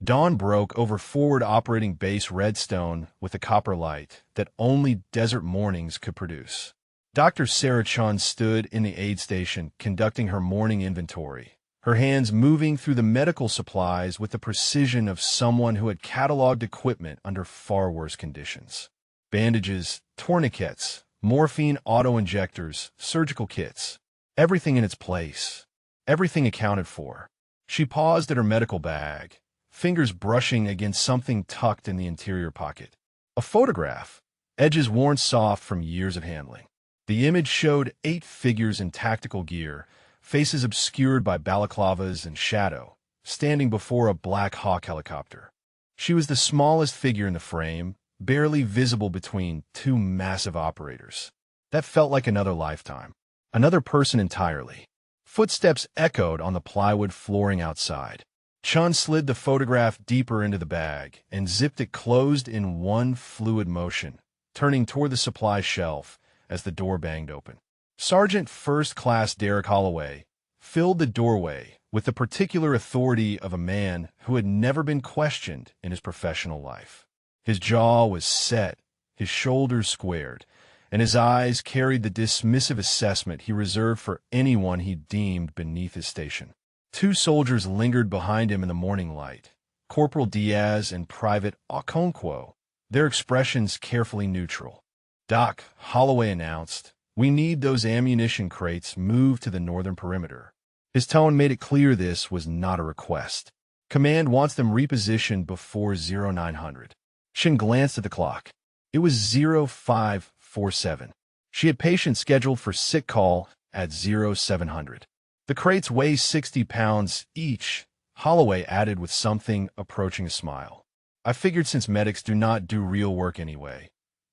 Dawn broke over forward operating base Redstone with a copper light that only desert mornings could produce. Dr. Sarah Chun stood in the aid station conducting her morning inventory, her hands moving through the medical supplies with the precision of someone who had cataloged equipment under far worse conditions. Bandages, tourniquets, morphine auto-injectors, surgical kits, everything in its place, everything accounted for. She paused at her medical bag, fingers brushing against something tucked in the interior pocket. A photograph, edges worn soft from years of handling. The image showed 8 figures in tactical gear, faces obscured by balaclavas and shadow, standing before a Black Hawk helicopter. She was the smallest figure in the frame, barely visible between 2 massive operators. That felt like another lifetime, another person entirely. Footsteps echoed on the plywood flooring outside. Chun slid the photograph deeper into the bag and zipped it closed in one fluid motion, turning toward the supply shelf as the door banged open. Sergeant First Class Derek Holloway filled the doorway with the particular authority of a man who had never been questioned in his professional life. His jaw was set, his shoulders squared, and his eyes carried the dismissive assessment he reserved for anyone he deemed beneath his station. 2 soldiers lingered behind him in the morning light, Corporal Diaz and Private Okonkwo, their expressions carefully neutral. "Doc," Holloway announced, "we need those ammunition crates moved to the northern perimeter." His tone made it clear this was not a request. Command wants them repositioned before 0900. Shin glanced at the clock. It was 0547. She had patients scheduled for sick call at 0700. "The crates weigh 60 pounds each," Holloway added with something approaching a smile. "I figured since medics do not do real work anyway,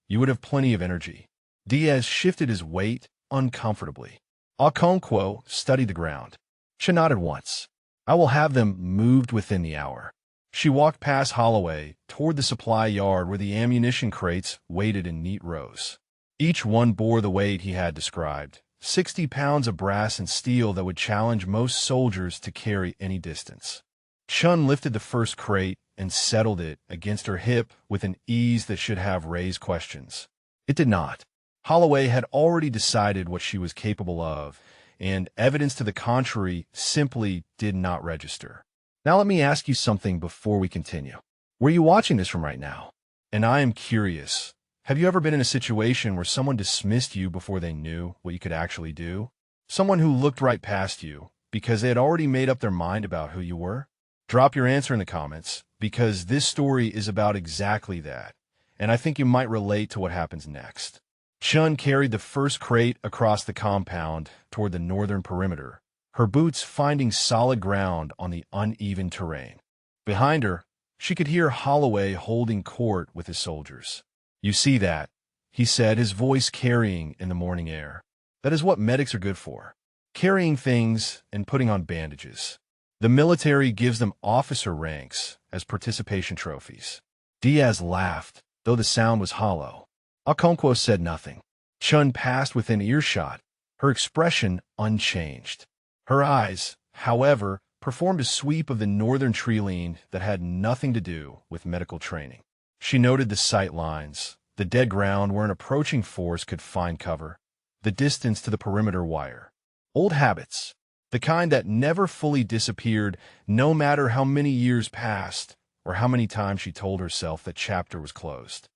you would have plenty of energy." Diaz shifted his weight uncomfortably. Okonkwo studied the ground. She nodded once. "I will have them moved within the hour." She walked past Holloway toward the supply yard where the ammunition crates waited in neat rows. Each one bore the weight he had described, 60 pounds of brass and steel that would challenge most soldiers to carry any distance. Chun lifted the first crate and settled it against her hip with an ease that should have raised questions. It did not. Holloway had already decided what she was capable of, and evidence to the contrary simply did not register. Now let me ask you something before we continue. Where are you watching this from right now? And I am curious. Have you ever been in a situation where someone dismissed you before they knew what you could actually do? Someone who looked right past you because they had already made up their mind about who you were? Drop your answer in the comments, because this story is about exactly that, and I think you might relate to what happens next. Chun carried the first crate across the compound toward the northern perimeter, her boots finding solid ground on the uneven terrain. Behind her, she could hear Holloway holding court with his soldiers. "You see that," he said, his voice carrying in the morning air. "That is what medics are good for, carrying things and putting on bandages. The military gives them officer ranks as participation trophies." Diaz laughed, though the sound was hollow. Okonkwo said nothing. Chun passed within earshot, her expression unchanged. Her eyes, however, performed a sweep of the northern tree line that had nothing to do with medical training. She noted the sight lines, the dead ground where an approaching force could find cover, the distance to the perimeter wire. Old habits, the kind that never fully disappeared no matter how many years passed or how many times she told herself that chapter was closed.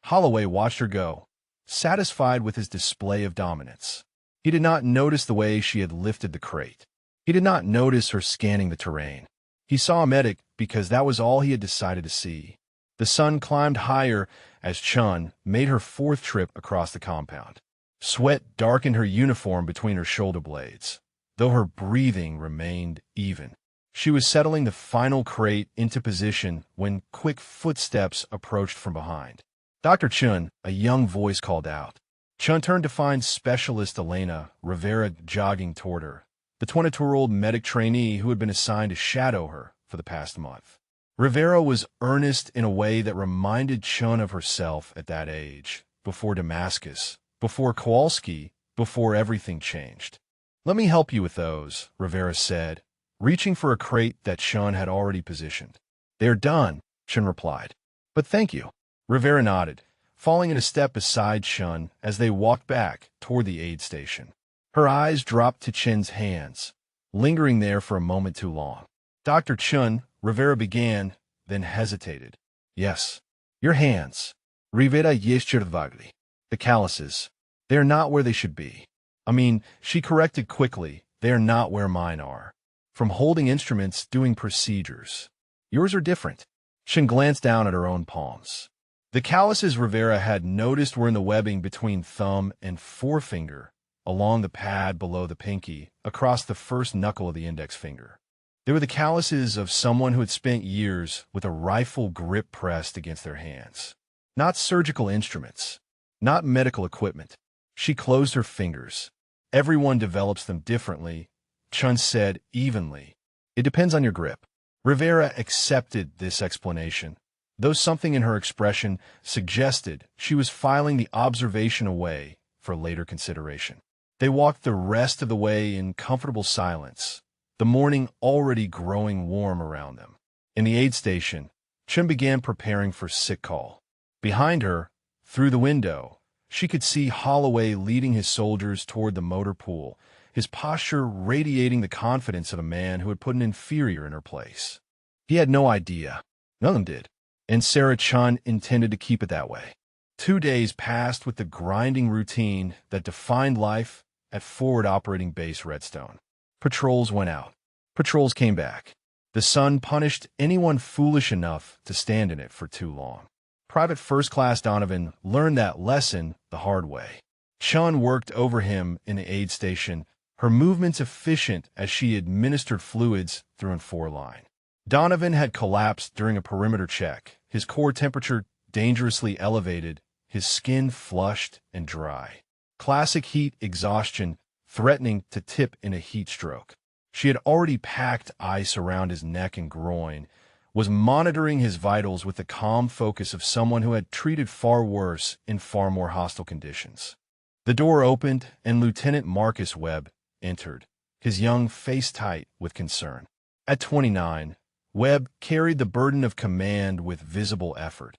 Holloway watched her go, satisfied with his display of dominance. He did not notice the way she had lifted the crate. He did not notice her scanning the terrain. He saw a medic because that was all he had decided to see. The sun climbed higher as Chun made her 4th trip across the compound. Sweat darkened her uniform between her shoulder blades, though her breathing remained even. She was settling the final crate into position when quick footsteps approached from behind. "Dr. Chun," a young voice called out. Chun turned to find Specialist Elena Rivera jogging toward her, the 22-year-old medic trainee who had been assigned to shadow her for the past month. Rivera was earnest in a way that reminded Chun of herself at that age, before Damascus, before Kowalski, before everything changed. "Let me help you with those," Rivera said, reaching for a crate that Chun had already positioned. "They're done," Chun replied. "But thank you." Rivera nodded, falling in a step beside Chun as they walked back toward the aid station. Her eyes dropped to Chen's hands, lingering there for a moment too long. "Dr. Chun," Rivera began, then hesitated. "Yes, your hands. Rivera Yeshirvagli. The calluses. They're not where they should be. I mean," she corrected quickly, "they are not where mine are. From holding instruments, doing procedures. Yours are different." Chen glanced down at her own palms. The calluses Rivera had noticed were in the webbing between thumb and forefinger, along the pad below the pinky, across the first knuckle of the index finger. They were the calluses of someone who had spent years with a rifle grip pressed against their hands. Not surgical instruments, not medical equipment. She closed her fingers. "Everyone develops them differently," Chun said evenly. "It depends on your grip." Rivera accepted this explanation, though something in her expression suggested she was filing the observation away for later consideration. They walked the rest of the way in comfortable silence, the morning already growing warm around them. In the aid station, Chun began preparing for sick call. Behind her, through the window, she could see Holloway leading his soldiers toward the motor pool, his posture radiating the confidence of a man who had put an inferior in her place. He had no idea. None of them did. And Sarah Chun intended to keep it that way. 2 days passed with the grinding routine that defined life at Forward Operating Base Redstone. Patrols went out. Patrols came back. The sun punished anyone foolish enough to stand in it for too long. Private First Class Donovan learned that lesson the hard way. Chun worked over him in the aid station, her movements efficient as she administered fluids through an 4-line. Donovan had collapsed during a perimeter check, his core temperature dangerously elevated, his skin flushed and dry. Classic heat exhaustion threatening to tip in a heat stroke. She had already packed ice around his neck and groin, was monitoring his vitals with the calm focus of someone who had treated far worse in far more hostile conditions. The door opened and Lieutenant Marcus Webb entered, his young face tight with concern. At 29, Webb carried the burden of command with visible effort,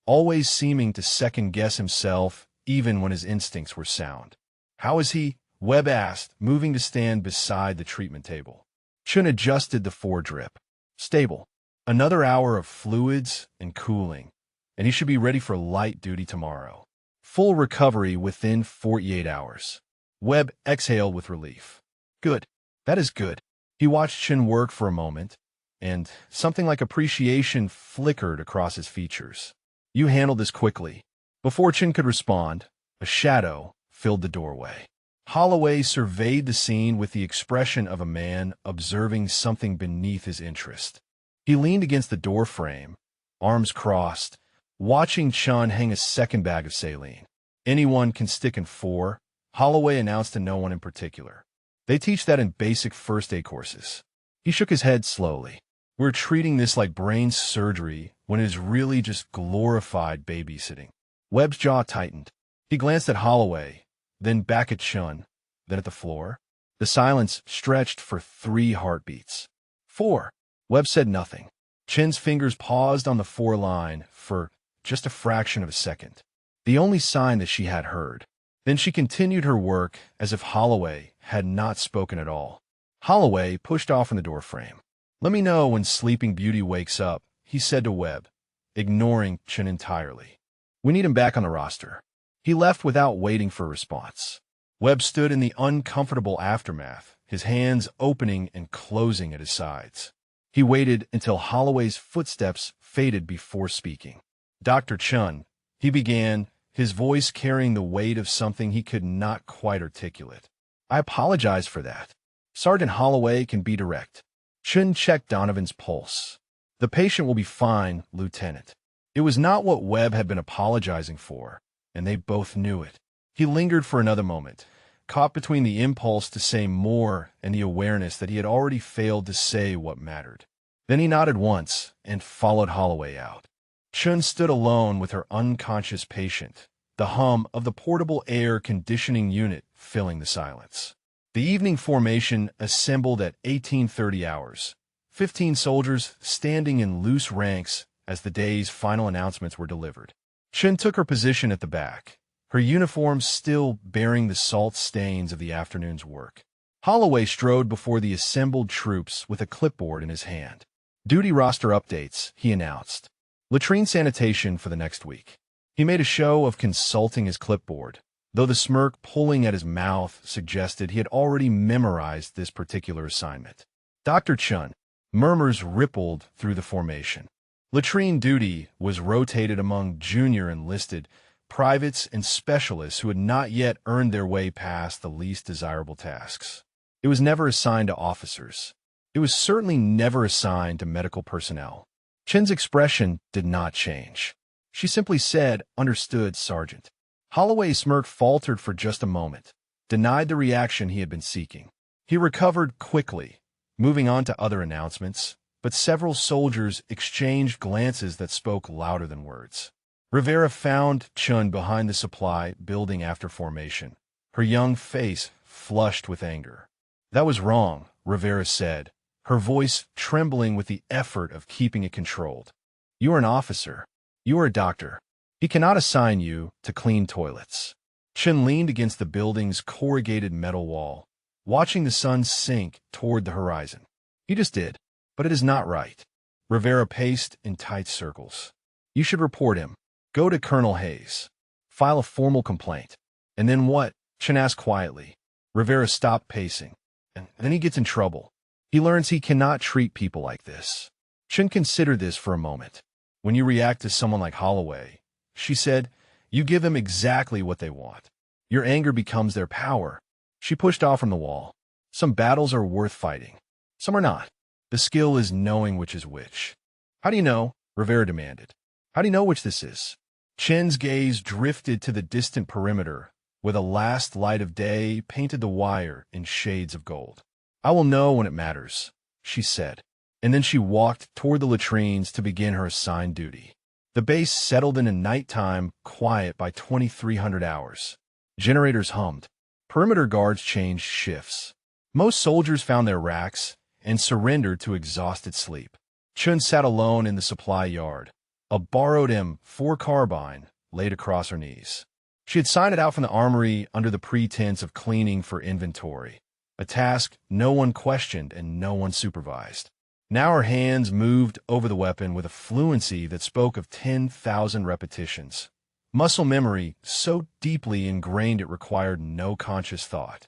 always seeming to second-guess himself even when his instincts were sound. "How is he?" Webb asked, moving to stand beside the treatment table. Chun adjusted the foredrip. "Stable. Another hour of fluids and cooling, and he should be ready for light duty tomorrow. Full recovery within 48 hours. Webb exhaled with relief. "Good. That is good." He watched Chun work for a moment, and something like appreciation flickered across his features. "You handled this quickly." Before Chun could respond, a shadow filled the doorway. Holloway surveyed the scene with the expression of a man observing something beneath his interest. He leaned against the door frame, arms crossed, watching Chun hang a second bag of saline. "Anyone can stick in 4, Holloway announced to no one in particular. "They teach that in basic first aid courses." He shook his head slowly. "We're treating this like brain surgery when it is really just glorified babysitting." Webb's jaw tightened. He glanced at Holloway, then back at Chun, then at the floor. The silence stretched for 3 heartbeats. 4. Webb said nothing. Chin's fingers paused on the 4-line for just a fraction of a second, the only sign that she had heard. Then she continued her work as if Holloway had not spoken at all. Holloway pushed off from the doorframe. "Let me know when Sleeping Beauty wakes up," he said to Webb, ignoring Chin entirely. "We need him back on the roster." He left without waiting for a response. Webb stood in the uncomfortable aftermath, his hands opening and closing at his sides. He waited until Holloway's footsteps faded before speaking. "Dr. Chun," he began, his voice carrying the weight of something he could not quite articulate. "I apologize for that. Sergeant Holloway can be direct." Chun checked Donovan's pulse. "The patient will be fine, Lieutenant." It was not what Webb had been apologizing for, and they both knew it. He lingered for another moment, caught between the impulse to say more and the awareness that he had already failed to say what mattered. Then he nodded once and followed Holloway out. Chun stood alone with her unconscious patient, the hum of the portable air conditioning unit filling the silence. The evening formation assembled at 1830 hours, 15 soldiers standing in loose ranks as the day's final announcements were delivered. Chen took her position at the back, her uniform still bearing the salt stains of the afternoon's work. Holloway strode before the assembled troops with a clipboard in his hand. "Duty roster updates," he announced. "Latrine sanitation for the next week." He made a show of consulting his clipboard, though the smirk pulling at his mouth suggested he had already memorized this particular assignment. "Dr. Chun." Murmurs rippled through the formation. Latrine duty was rotated among junior enlisted privates and specialists who had not yet earned their way past the least desirable tasks. It was never assigned to officers. It was certainly never assigned to medical personnel. Chen's expression did not change. She simply said, "Understood, Sergeant." Holloway's smirk faltered for just a moment, denied the reaction he had been seeking. He recovered quickly, moving on to other announcements, but several soldiers exchanged glances that spoke louder than words. Rivera found Chun behind the supply building after formation, her young face flushed with anger. "That was wrong," Rivera said, her voice trembling with the effort of keeping it controlled. "You are an officer. You are a doctor. He cannot assign you to clean toilets." Chun leaned against the building's corrugated metal wall, watching the sun sink toward the horizon. "He just did. But it is not right." Rivera paced in tight circles. "You should report him. Go to Colonel Hayes. File a formal complaint." "And then what?" Chen asked quietly. Rivera stopped pacing. "And then he gets in trouble. He learns he cannot treat people like this." Chen considered this for a moment. "When you react to someone like Holloway," she said, "you give them exactly what they want. Your anger becomes their power." She pushed off from the wall. "Some battles are worth fighting. Some are not. The skill is knowing which is which." "How do you know?" Rivera demanded. "How do you know which this is?" Chen's gaze drifted to the distant perimeter, where the last light of day painted the wire in shades of gold. "I will know when it matters," she said. And then she walked toward the latrines to begin her assigned duty. The base settled into nighttime quiet by 2300 hours. Generators hummed. Perimeter guards changed shifts. Most soldiers found their racks and surrendered to exhausted sleep. Chun sat alone in the supply yard, a borrowed M4 carbine laid across her knees. She had signed it out from the armory under the pretense of cleaning for inventory, a task no one questioned and no one supervised. Now her hands moved over the weapon with a fluency that spoke of 10,000 repetitions. Muscle memory so deeply ingrained it required no conscious thought.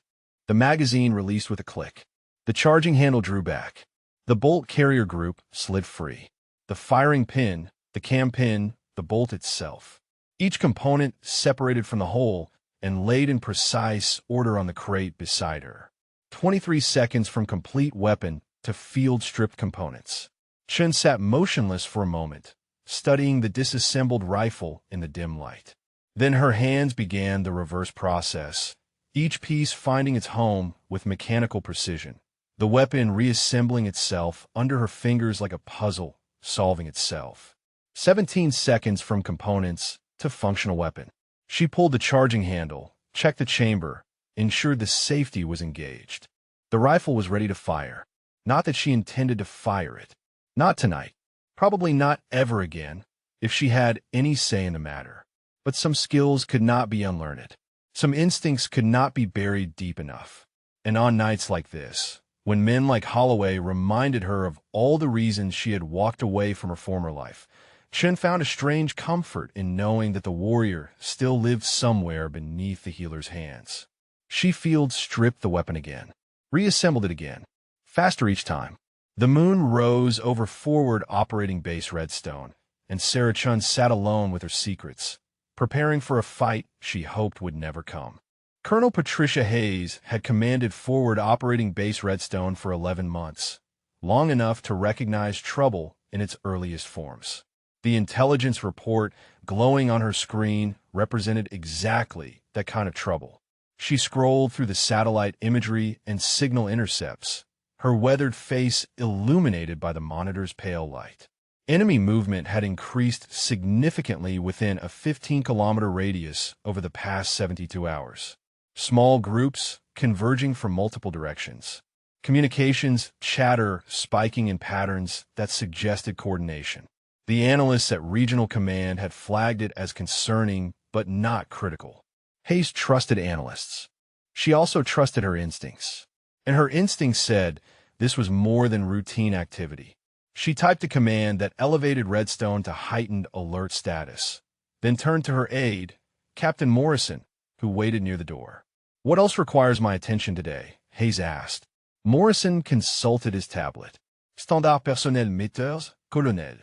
The magazine released with a click. The charging handle drew back. The bolt carrier group slid free. The firing pin, the cam pin, the bolt itself. Each component separated from the whole and laid in precise order on the crate beside her. 23 seconds from complete weapon to field-stripped components. Chen sat motionless for a moment, studying the disassembled rifle in the dim light. Then her hands began the reverse process, each piece finding its home with mechanical precision, the weapon reassembling itself under her fingers like a puzzle solving itself. 17 seconds from components to functional weapon. She pulled the charging handle, checked the chamber, ensured the safety was engaged. The rifle was ready to fire. Not that she intended to fire it. Not tonight. Probably not ever again, if she had any say in the matter. But some skills could not be unlearned. Some instincts could not be buried deep enough. And on nights like this, when men like Holloway reminded her of all the reasons she had walked away from her former life, Chen found a strange comfort in knowing that the warrior still lived somewhere beneath the healer's hands. She field-stripped the weapon again, reassembled it again, faster each time. The moon rose over forward operating base Redstone, and Sarah Chun sat alone with her secrets, preparing for a fight she hoped would never come. Colonel Patricia Hayes had commanded forward operating base Redstone for 11 months, long enough to recognize trouble in its earliest forms. The intelligence report glowing on her screen represented exactly that kind of trouble. She scrolled through the satellite imagery and signal intercepts, her weathered face illuminated by the monitor's pale light. Enemy movement had increased significantly within a 15-kilometer radius over the past 72 hours. Small groups converging from multiple directions. Communications chatter spiking in patterns that suggested coordination. The analysts at Regional Command had flagged it as concerning but not critical. Hayes trusted analysts. She also trusted her instincts. And her instincts said this was more than routine activity. She typed a command that elevated Redstone to heightened alert status, then turned to her aide, Captain Morrison, who waited near the door. "What else requires my attention today?" Hayes asked. Morrison consulted his tablet. Standard personnel metteurs, colonel.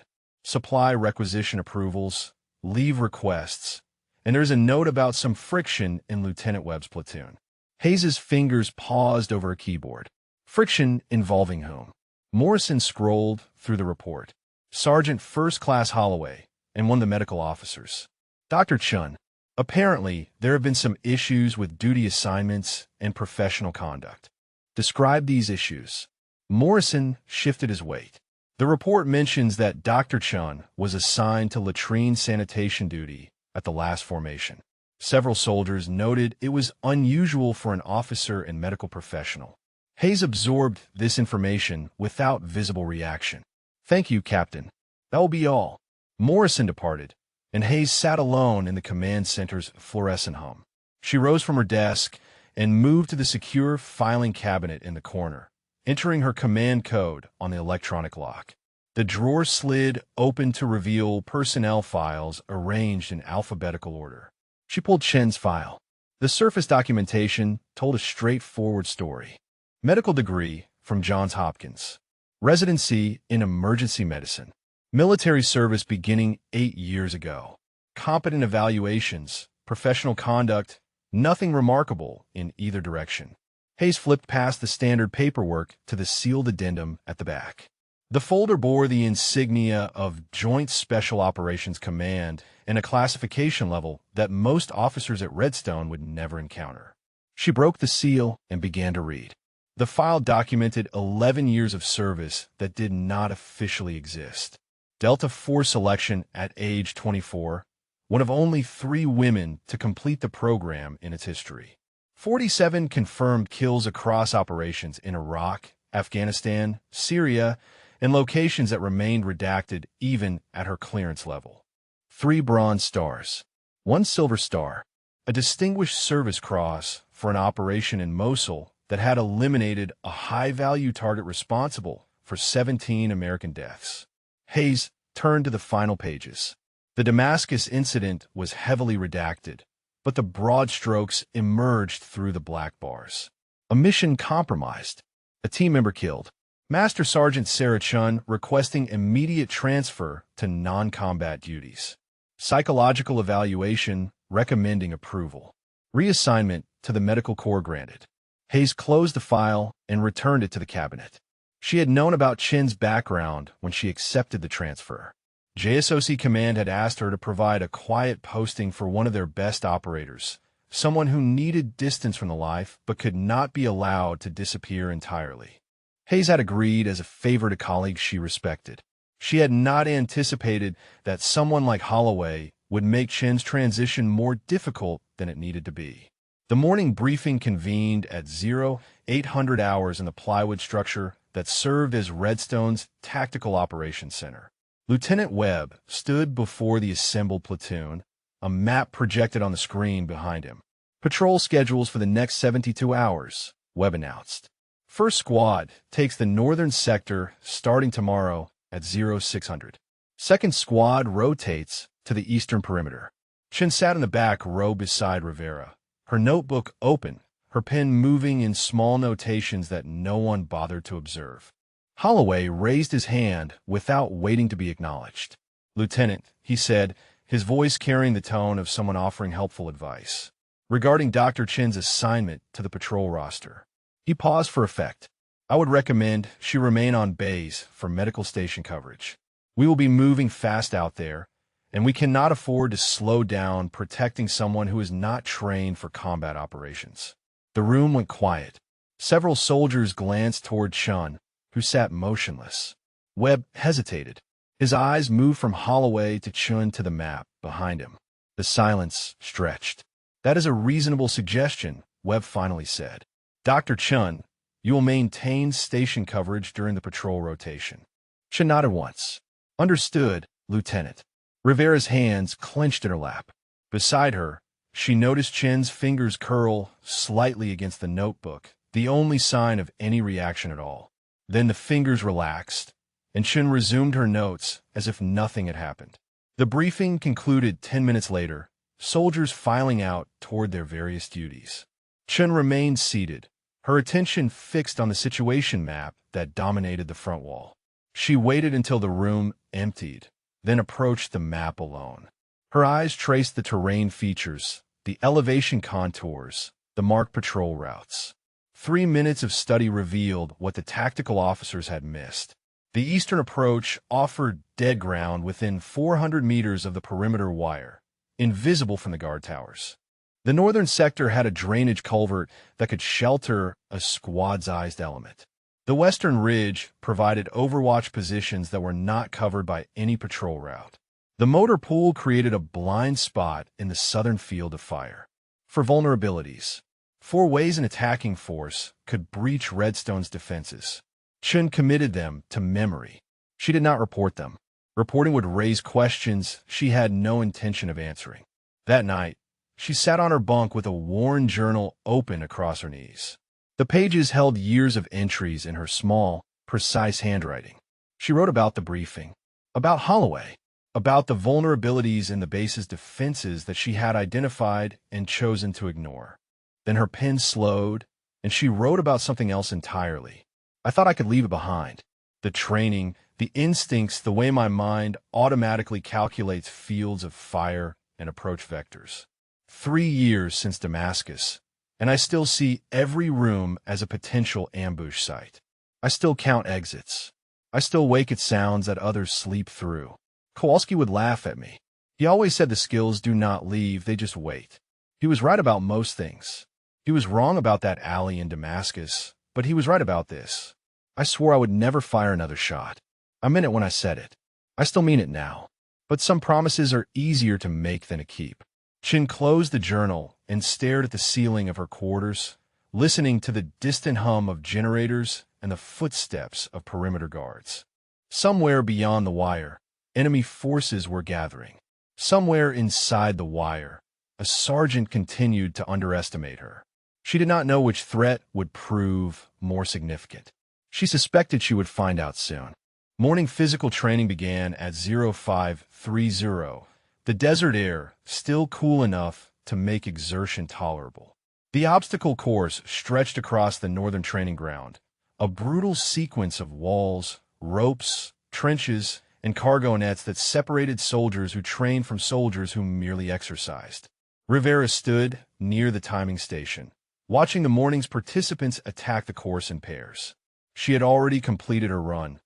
Supply requisition approvals, leave requests, and there's a note about some friction in Lieutenant Webb's platoon. Hayes's fingers paused over a keyboard. Friction involving whom? Morrison scrolled through the report. Sergeant First Class Holloway and one of the medical officers. Dr. Chun. Apparently, there have been some issues with duty assignments and professional conduct. Describe these issues. Morrison shifted his weight. The report mentions that Dr. Chun was assigned to latrine sanitation duty at the last formation. Several soldiers noted it was unusual for an officer and medical professional. Hayes absorbed this information without visible reaction. "Thank you, Captain. That will be all." Morrison departed, and Hayes sat alone in the command center's fluorescent hum. She rose from her desk and moved to the secure filing cabinet in the corner, entering her command code on the electronic lock. The drawer slid open to reveal personnel files arranged in alphabetical order. She pulled Chen's file. The surface documentation told a straightforward story. Medical degree from Johns Hopkins. Residency in emergency medicine. Military service beginning 8 years ago. Competent evaluations, professional conduct, nothing remarkable in either direction. Hayes flipped past the standard paperwork to the sealed addendum at the back. The folder bore the insignia of Joint Special Operations Command and a classification level that most officers at Redstone would never encounter. She broke the seal and began to read. The file documented 11 years of service that did not officially exist. Delta IV selection at age 24, one of only 3 women to complete the program in its history. 47 confirmed kills across operations in Iraq, Afghanistan, Syria, and locations that remained redacted even at her clearance level. 3 Bronze Stars, 1 Silver Star, a Distinguished Service Cross for an operation in Mosul that had eliminated a high-value target responsible for 17 American deaths. Hayes turned to the final pages. The Damascus incident was heavily redacted, but the broad strokes emerged through the black bars. A mission compromised. A team member killed. Master Sergeant Sarah Chun requesting immediate transfer to non-combat duties. Psychological evaluation recommending approval. Reassignment to the Medical Corps granted. Hayes closed the file and returned it to the cabinet. She had known about Chen's background when she accepted the transfer. JSOC Command had asked her to provide a quiet posting for one of their best operators, someone who needed distance from the life but could not be allowed to disappear entirely. Hayes had agreed as a favor to colleagues she respected. She had not anticipated that someone like Holloway would make Chen's transition more difficult than it needed to be. The morning briefing convened at 0800 hours in the plywood structure that served as Redstone's Tactical Operations Center. Lieutenant Webb stood before the assembled platoon, a map projected on the screen behind him. "Patrol schedules for the next 72 hours, Webb announced. "First Squad takes the northern sector starting tomorrow at 0600. Second Squad rotates to the eastern perimeter." Chen sat in the back row beside Rivera, her notebook open, her pen moving in small notations that no one bothered to observe. Holloway raised his hand without waiting to be acknowledged. "Lieutenant," he said, his voice carrying the tone of someone offering helpful advice. "Regarding Dr. Chen's assignment to the patrol roster." He paused for effect. "I would recommend she remain on base for medical station coverage. We will be moving fast out there, and we cannot afford to slow down protecting someone who is not trained for combat operations." The room went quiet. Several soldiers glanced toward Chun, who sat motionless. Webb hesitated. His eyes moved from Holloway to Chun to the map behind him. The silence stretched. "That is a reasonable suggestion," Webb finally said. "Dr. Chun, You will maintain station coverage during the patrol rotation. Chen nodded once. Understood, Lieutenant. Rivera's hands clenched in her lap. Beside her, she noticed Chen's fingers curl slightly against the notebook, the only sign of any reaction at all. Then the fingers relaxed, and Chen resumed her notes as if nothing had happened. The briefing concluded 10 minutes later, soldiers filing out toward their various duties. Chen remained seated, her attention fixed on the situation map that dominated the front wall. She waited until the room emptied, then approached the map alone. Her eyes traced the terrain features, the elevation contours, the marked patrol routes. 3 minutes of study revealed what the tactical officers had missed. The eastern approach offered dead ground within 400 meters of the perimeter wire, invisible from the guard towers. The northern sector had a drainage culvert that could shelter a squad-sized element. The western ridge provided overwatch positions that were not covered by any patrol route. The motor pool created a blind spot in the southern field of fire. For vulnerabilities, 4 ways an attacking force could breach Redstone's defenses. Chen committed them to memory. She did not report them. Reporting would raise questions she had no intention of answering. That night, she sat on her bunk with a worn journal open across her knees. The pages held years of entries in her small, precise handwriting. She wrote about the briefing, about Holloway, about the vulnerabilities in the base's defenses that she had identified and chosen to ignore. Then her pen slowed, and she wrote about something else entirely. I thought I could leave it behind. The training, the instincts, the way my mind automatically calculates fields of fire and approach vectors. 3 years since Damascus, and I still see every room as a potential ambush site. I still count exits. I still wake at sounds that others sleep through. Kowalski would laugh at me. He always said the skills do not leave, they just wait. He was right about most things. He was wrong about that alley in Damascus, but he was right about this. I swore I would never fire another shot. I meant it when I said it. I still mean it now. But some promises are easier to make than to keep. Chen closed the journal and stared at the ceiling of her quarters, listening to the distant hum of generators and the footsteps of perimeter guards. Somewhere beyond the wire, enemy forces were gathering. Somewhere inside the wire, a sergeant continued to underestimate her. She did not know which threat would prove more significant. She suspected she would find out soon. Morning physical training began at 0530, the desert air still cool enough to make exertion tolerable. The obstacle course stretched across the northern training ground, a brutal sequence of walls, ropes, trenches, and cargo nets that separated soldiers who trained from soldiers who merely exercised. Rivera stood near the timing station, watching the morning's participants attack the course in pairs. She had already completed her run,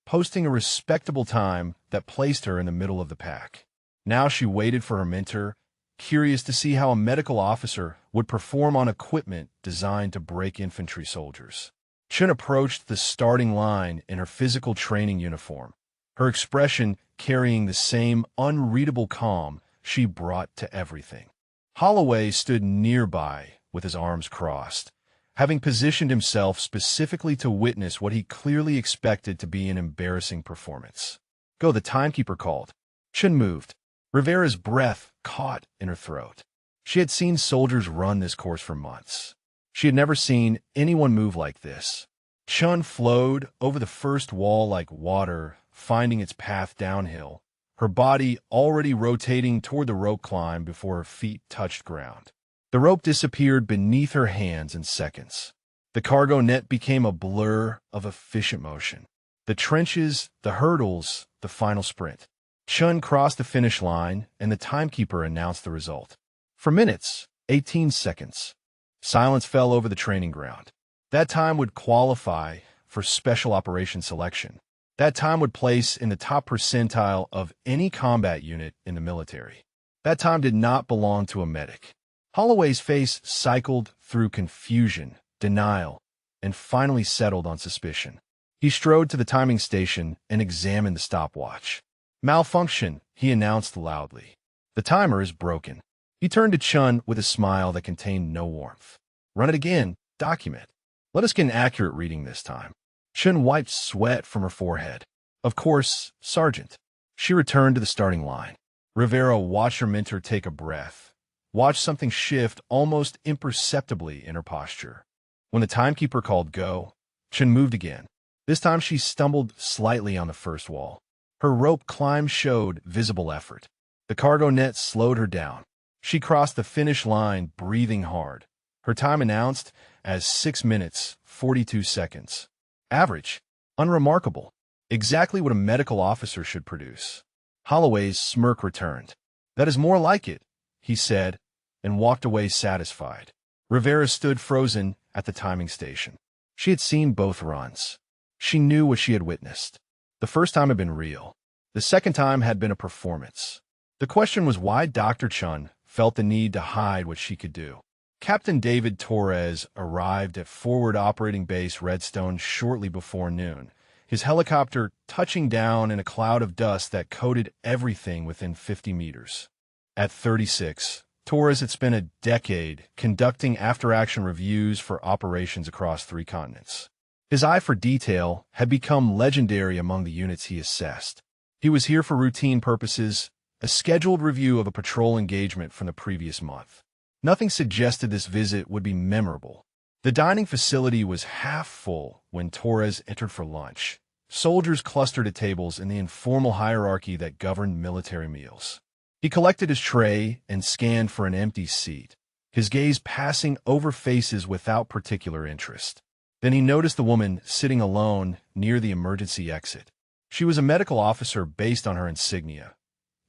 posting a respectable time that placed her in the middle of the pack. Now she waited for her mentor, curious to see how a medical officer would perform on equipment designed to break infantry soldiers. Chen approached the starting line in her physical training uniform, her expression carrying the same unreadable calm she brought to everything. Holloway stood nearby with his arms crossed, having positioned himself specifically to witness what he clearly expected to be an embarrassing performance. Go, the timekeeper called. Chen moved. Rivera's breath caught in her throat. She had seen soldiers run this course for months. She had never seen anyone move like this. Chen flowed over the first wall like water, finding its path downhill, her body already rotating toward the rope climb before her feet touched ground. The rope disappeared beneath her hands in seconds. The cargo net became a blur of efficient motion. The trenches, the hurdles, the final sprint. Chen crossed the finish line, and the timekeeper announced the result. For minutes, 18 seconds. Silence fell over the training ground. That time would qualify for special operations selection. That time would place in the top percentile of any combat unit in the military. That time did not belong to a medic. Holloway's face cycled through confusion, denial, and finally settled on suspicion. He strode to the timing station and examined the stopwatch. Malfunction, he announced loudly. The timer is broken. He turned to Chen with a smile that contained no warmth. Run it again. Document. Let us get an accurate reading this time. Chun wiped sweat from her forehead. Of course, Sergeant. She returned to the starting line. Rivera watched her mentor take a breath, watched something shift almost imperceptibly in her posture. When the timekeeper called go, Chun moved again. This time she stumbled slightly on the first wall. Her rope climb showed visible effort. The cargo net slowed her down. She crossed the finish line, breathing hard. Her time announced as 6 minutes, 42 seconds. Average. Unremarkable. Exactly what a medical officer should produce. Holloway's smirk returned. That is more like it, he said, and walked away satisfied. Rivera stood frozen at the timing station. She had seen both runs. She knew what she had witnessed. The first time had been real. The second time had been a performance. The question was why Dr. Chun felt the need to hide what she could do. Captain David Torres arrived at Forward Operating Base Redstone shortly before noon, his helicopter touching down in a cloud of dust that coated everything within 50 meters. At 36, Torres had spent a decade conducting after-action reviews for operations across 3 continents. His eye for detail had become legendary among the units he assessed. He was here for routine purposes, a scheduled review of a patrol engagement from the previous month. Nothing suggested this visit would be memorable. The dining facility was half full when Torres entered for lunch. Soldiers clustered at tables in the informal hierarchy that governed military meals. He collected his tray and scanned for an empty seat, his gaze passing over faces without particular interest. Then he noticed the woman sitting alone near the emergency exit. She was a medical officer based on her insignia,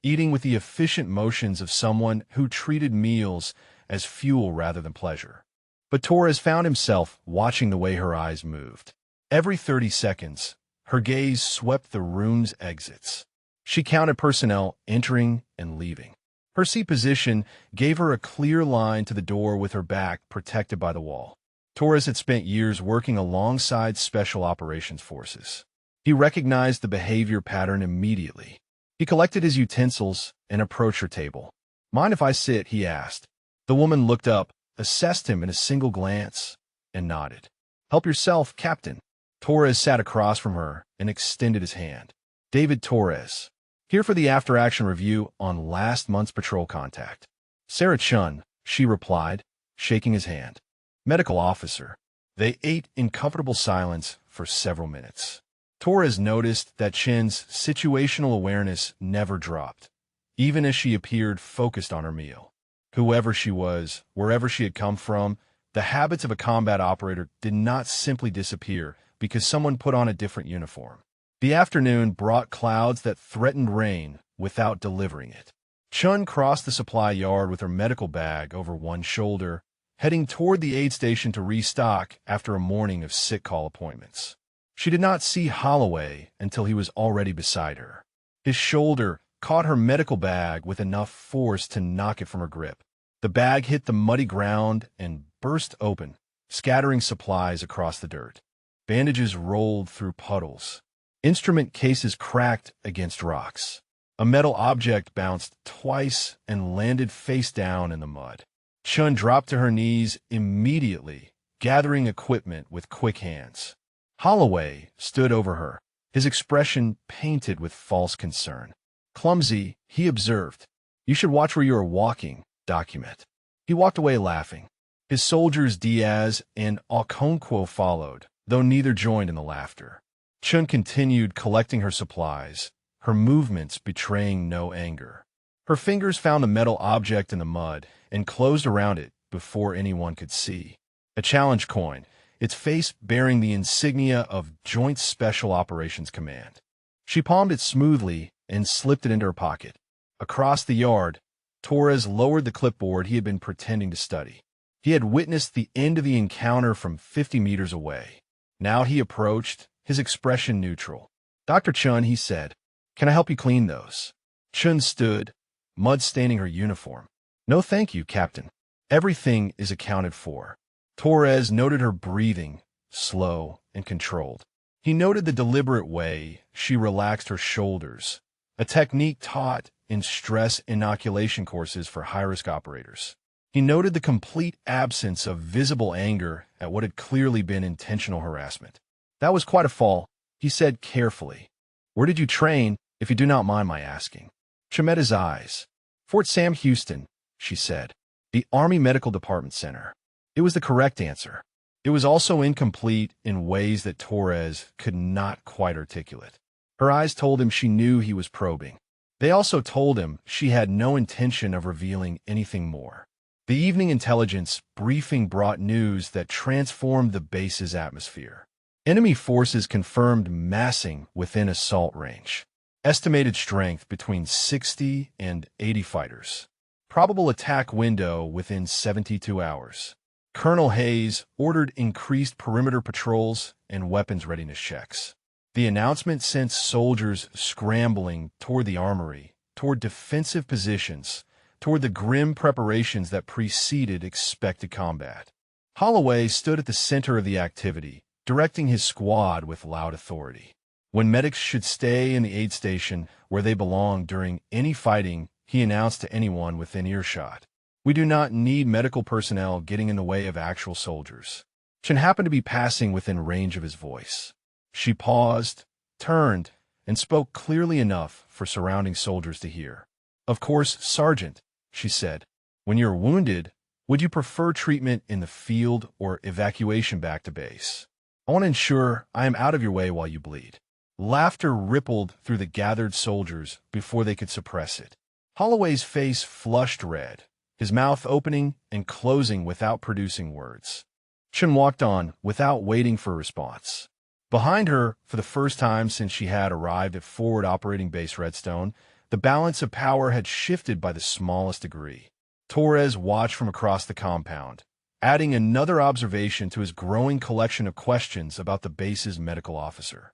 eating with the efficient motions of someone who treated meals as fuel rather than pleasure. But Torres found himself watching the way her eyes moved. Every 30 seconds, her gaze swept the room's exits. She counted personnel entering and leaving. Her seat position gave her a clear line to the door with her back protected by the wall. Torres had spent years working alongside Special Operations Forces. He recognized the behavior pattern immediately. He collected his utensils and approached her table. "Mind if I sit?" he asked. The woman looked up, assessed him in a single glance, and nodded. "Help yourself, Captain." Torres sat across from her and extended his hand. "David Torres, here for the after-action review on last month's patrol contact." "Sarah Chun," she replied, shaking his hand. "Medical officer." They ate in comfortable silence for several minutes. Torres noticed that Chun's situational awareness never dropped, even as she appeared focused on her meal. Whoever she was, wherever she had come from, the habits of a combat operator did not simply disappear because someone put on a different uniform. The afternoon brought clouds that threatened rain without delivering it. Chun crossed the supply yard with her medical bag over one shoulder, heading toward the aid station to restock after a morning of sick call appointments. She did not see Holloway until he was already beside her. His shoulder caught her medical bag with enough force to knock it from her grip. The bag hit the muddy ground and burst open, scattering supplies across the dirt. Bandages rolled through puddles. Instrument cases cracked against rocks. A metal object bounced twice and landed face down in the mud. Chun dropped to her knees immediately, gathering equipment with quick hands. Holloway stood over her, his expression painted with false concern. "Clumsy," he observed. "You should watch where you are walking, document." He walked away laughing. His soldiers Diaz and Okonkwo followed, though neither joined in the laughter. Chun continued collecting her supplies, her movements betraying no anger. Her fingers found the metal object in the mud and closed around it before anyone could see. A challenge coin, its face bearing the insignia of Joint Special Operations Command. She palmed it smoothly and slipped it into her pocket. Across the yard, Torres lowered the clipboard he had been pretending to study. He had witnessed the end of the encounter from 50 meters away. Now he approached, his expression neutral. "Dr. Chun," he said, "can I help you clean those?" Chun stood, mud staining her uniform. "No thank you, Captain. Everything is accounted for." Torres noted her breathing, slow and controlled. He noted the deliberate way she relaxed her shoulders, a technique taught in stress inoculation courses for high-risk operators. He noted the complete absence of visible anger at what had clearly been intentional harassment. "That was quite a fall," he said carefully. "Where did you train, if you do not mind my asking?" She met his eyes. "Fort Sam Houston," she said. "The Army Medical Department Center." It was the correct answer. It was also incomplete in ways that Torres could not quite articulate. Her eyes told him she knew he was probing. They also told him she had no intention of revealing anything more. The evening intelligence briefing brought news that transformed the base's atmosphere. Enemy forces confirmed massing within assault range. Estimated strength between 60 and 80 fighters. Probable attack window within 72 hours. Colonel Hayes ordered increased perimeter patrols and weapons readiness checks. The announcement sent soldiers scrambling toward the armory, toward defensive positions, toward the grim preparations that preceded expected combat. Holloway stood at the center of the activity, directing his squad with loud authority. When medics should stay in the aid station where they belong during any fighting, he announced to anyone within earshot, "We do not need medical personnel getting in the way of actual soldiers." Chen happened to be passing within range of his voice. She paused, turned, and spoke clearly enough for surrounding soldiers to hear. "Of course, Sergeant," she said, "when you're wounded, would you prefer treatment in the field or evacuation back to base? I want to ensure I am out of your way while you bleed." Laughter rippled through the gathered soldiers before they could suppress it. Holloway's face flushed red, his mouth opening and closing without producing words. Chen walked on without waiting for a response. Behind her, for the first time since she had arrived at Forward Operating Base Redstone, the balance of power had shifted by the smallest degree. Torres watched from across the compound, adding another observation to his growing collection of questions about the base's medical officer.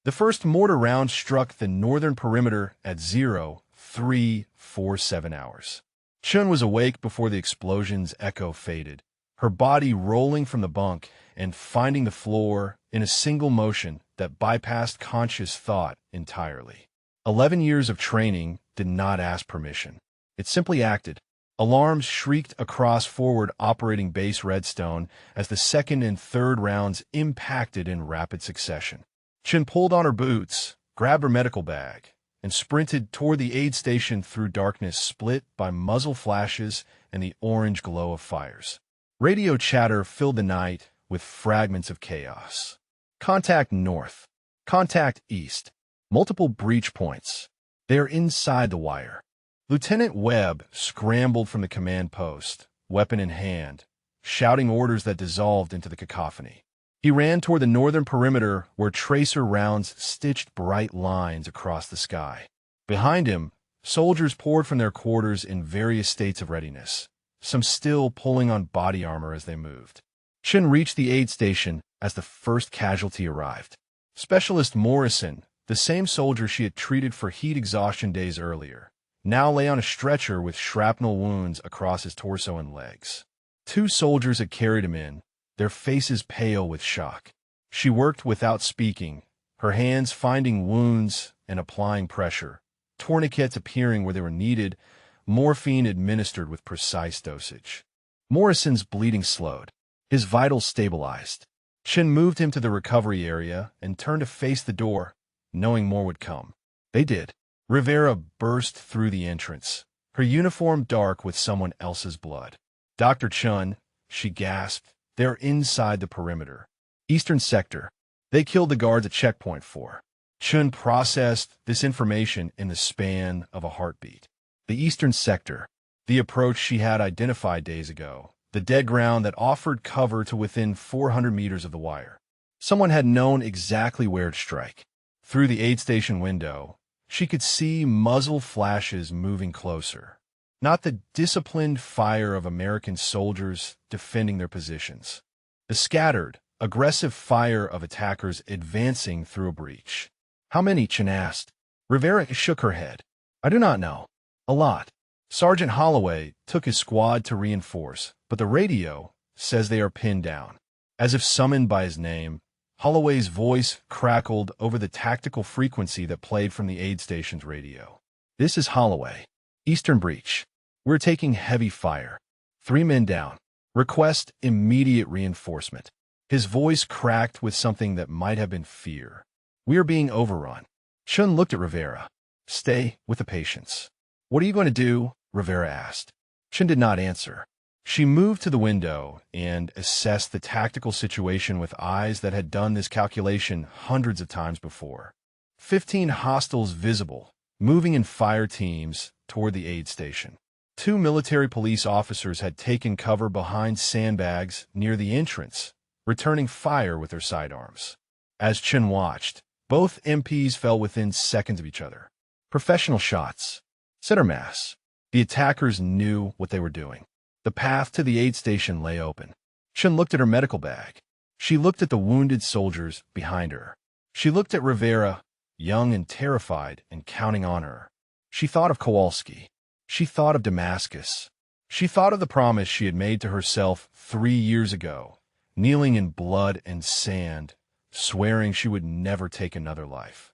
The first mortar round struck the northern perimeter at 0347 hours. Chun was awake before the explosion's echo faded, her body rolling from the bunk and finding the floor in a single motion that bypassed conscious thought entirely. 11 years of training did not ask permission. It simply acted. Alarms shrieked across Forward Operating Base Redstone as the second and third rounds impacted in rapid succession. Chin pulled on her boots, grabbed her medical bag, and sprinted toward the aid station through darkness split by muzzle flashes and the orange glow of fires. Radio chatter filled the night with fragments of chaos. Contact north. Contact east. Multiple breach points. They are inside the wire. Lieutenant Webb scrambled from the command post, weapon in hand, shouting orders that dissolved into the cacophony. He ran toward the northern perimeter where tracer rounds stitched bright lines across the sky. Behind him, soldiers poured from their quarters in various states of readiness, some still pulling on body armor as they moved. Chin reached the aid station as the first casualty arrived. Specialist Morrison, the same soldier she had treated for heat exhaustion days earlier, now lay on a stretcher with shrapnel wounds across his torso and legs. 2 soldiers had carried him in, their faces pale with shock. She worked without speaking, her hands finding wounds and applying pressure, tourniquets appearing where they were needed, morphine administered with precise dosage. Morrison's bleeding slowed. His vitals stabilized. Chin moved him to the recovery area and turned to face the door, knowing more would come. They did. Rivera burst through the entrance, her uniform dark with someone else's blood. "Dr. Chun," she gasped, "they're inside the perimeter. Eastern sector. They killed the guards at checkpoint 4. Chun processed this information in the span of a heartbeat. The eastern sector. The approach she had identified days ago. The dead ground that offered cover to within 400 meters of the wire. Someone had known exactly where to strike. Through the aid station window, she could see muzzle flashes moving closer. Not the disciplined fire of American soldiers defending their positions. The scattered, aggressive fire of attackers advancing through a breach. "How many?" Chin asked. Rivera shook her head. "I do not know. A lot. Sergeant Holloway took his squad to reinforce, but the radio says they are pinned down." As if summoned by his name, Holloway's voice crackled over the tactical frequency that played from the aid station's radio. "This is Holloway. Eastern Breach. We're taking heavy fire. 3 men down. Request immediate reinforcement. His voice cracked with something that might have been fear. We are being overrun. Chun looked at Rivera. Stay with the patients. What are you going to do? Rivera asked. Chun did not answer. She moved to the window and assessed the tactical situation with eyes that had done this calculation hundreds of times before. 15 hostiles visible, moving in fire teams toward the aid station. 2 military police officers had taken cover behind sandbags near the entrance, returning fire with their sidearms. As Chun watched, both MPs fell within seconds of each other. Professional shots. Center mass. The attackers knew what they were doing. The path to the aid station lay open. Chun looked at her medical bag. She looked at the wounded soldiers behind her. She looked at Rivera, young and terrified and counting on her. She thought of Kowalski. She thought of Damascus. She thought of the promise she had made to herself 3 years ago, kneeling in blood and sand, swearing she would never take another life.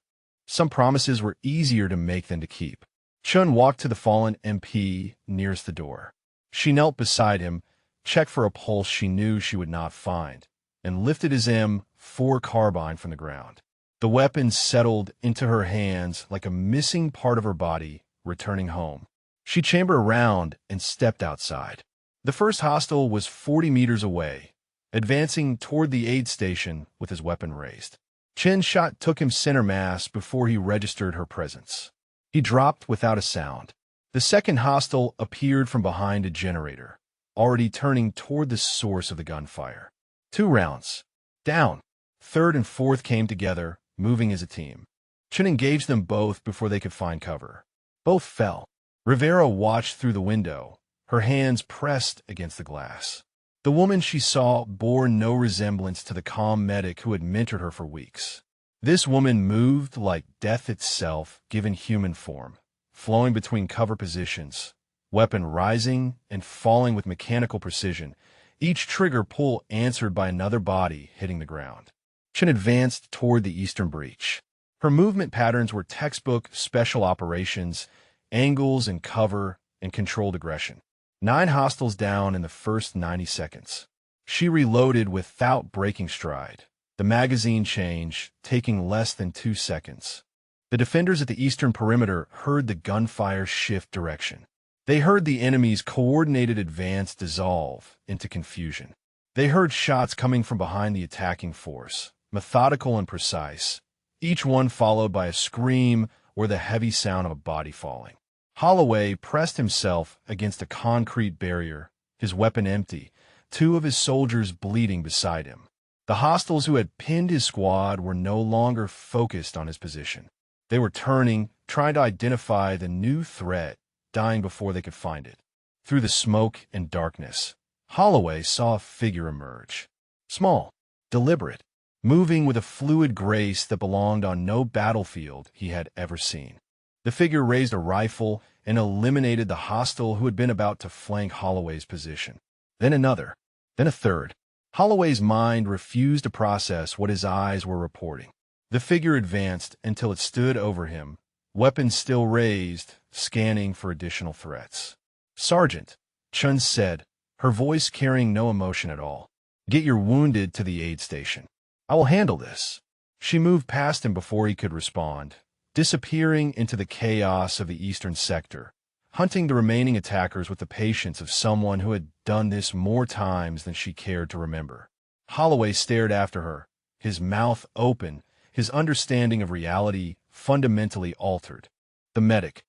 Some promises were easier to make than to keep. Chun walked to the fallen MP nearest the door. She knelt beside him, checked for a pulse she knew she would not find, and lifted his M4 carbine from the ground. The weapon settled into her hands like a missing part of her body returning home. She chambered around and stepped outside. The first hostile was 40 meters away, advancing toward the aid station with his weapon raised. Chin's shot took him center mass before he registered her presence. He dropped without a sound. The second hostile appeared from behind a generator, already turning toward the source of the gunfire. 2 rounds. Down. Third and fourth came together, moving as a team. Chin engaged them both before they could find cover. Both fell. Rivera watched through the window, her hands pressed against the glass. The woman she saw bore no resemblance to the calm medic who had mentored her for weeks. This woman moved like death itself given human form, flowing between cover positions, weapon rising and falling with mechanical precision, each trigger pull answered by another body hitting the ground. Chin advanced toward the eastern breach. Her movement patterns were textbook special operations, angles and cover and controlled aggression. 9 hostiles down in the first 90 seconds. She reloaded without breaking stride, the magazine change taking less than 2 seconds. The defenders at the eastern perimeter heard the gunfire shift direction. They heard the enemy's coordinated advance dissolve into confusion. They heard shots coming from behind the attacking force, methodical and precise, each one followed by a scream or the heavy sound of a body falling. Holloway pressed himself against a concrete barrier, his weapon empty, 2 of his soldiers bleeding beside him. The hostiles who had pinned his squad were no longer focused on his position. They were turning, trying to identify the new threat, dying before they could find it. Through the smoke and darkness, Holloway saw a figure emerge. Small, deliberate, moving with a fluid grace that belonged on no battlefield he had ever seen. The figure raised a rifle and eliminated the hostile who had been about to flank Holloway's position. Then another, then a third. Holloway's mind refused to process what his eyes were reporting. The figure advanced until it stood over him, weapons still raised, scanning for additional threats. "Sergeant," Chun said, her voice carrying no emotion at all, "get your wounded to the aid station. I will handle this." She moved past him before he could respond, disappearing into the chaos of the eastern sector, hunting the remaining attackers with the patience of someone who had done this more times than she cared to remember. Holloway stared after her, his mouth open, his understanding of reality fundamentally altered. The medic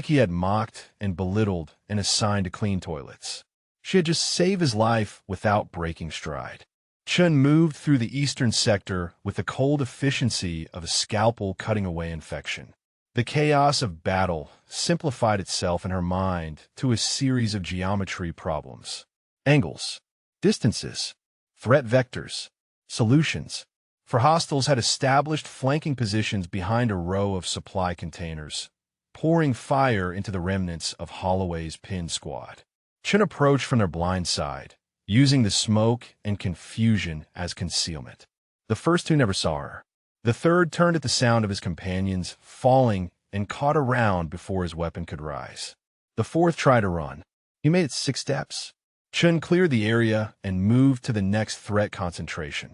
he had mocked and belittled and assigned to clean toilets. She had just saved his life without breaking stride. Chun moved through the eastern sector with the cold efficiency of a scalpel cutting away infection. The chaos of battle simplified itself in her mind to a series of geometry problems. Angles, distances, threat vectors, solutions. For hostiles had established flanking positions behind a row of supply containers, pouring fire into the remnants of Holloway's pinned squad. Chun approached from their blind side, using the smoke and confusion as concealment. The first 2 never saw her. The third turned at the sound of his companions falling and caught a round before his weapon could rise. The fourth tried to run. He made it 6 steps. Chun cleared the area and moved to the next threat concentration.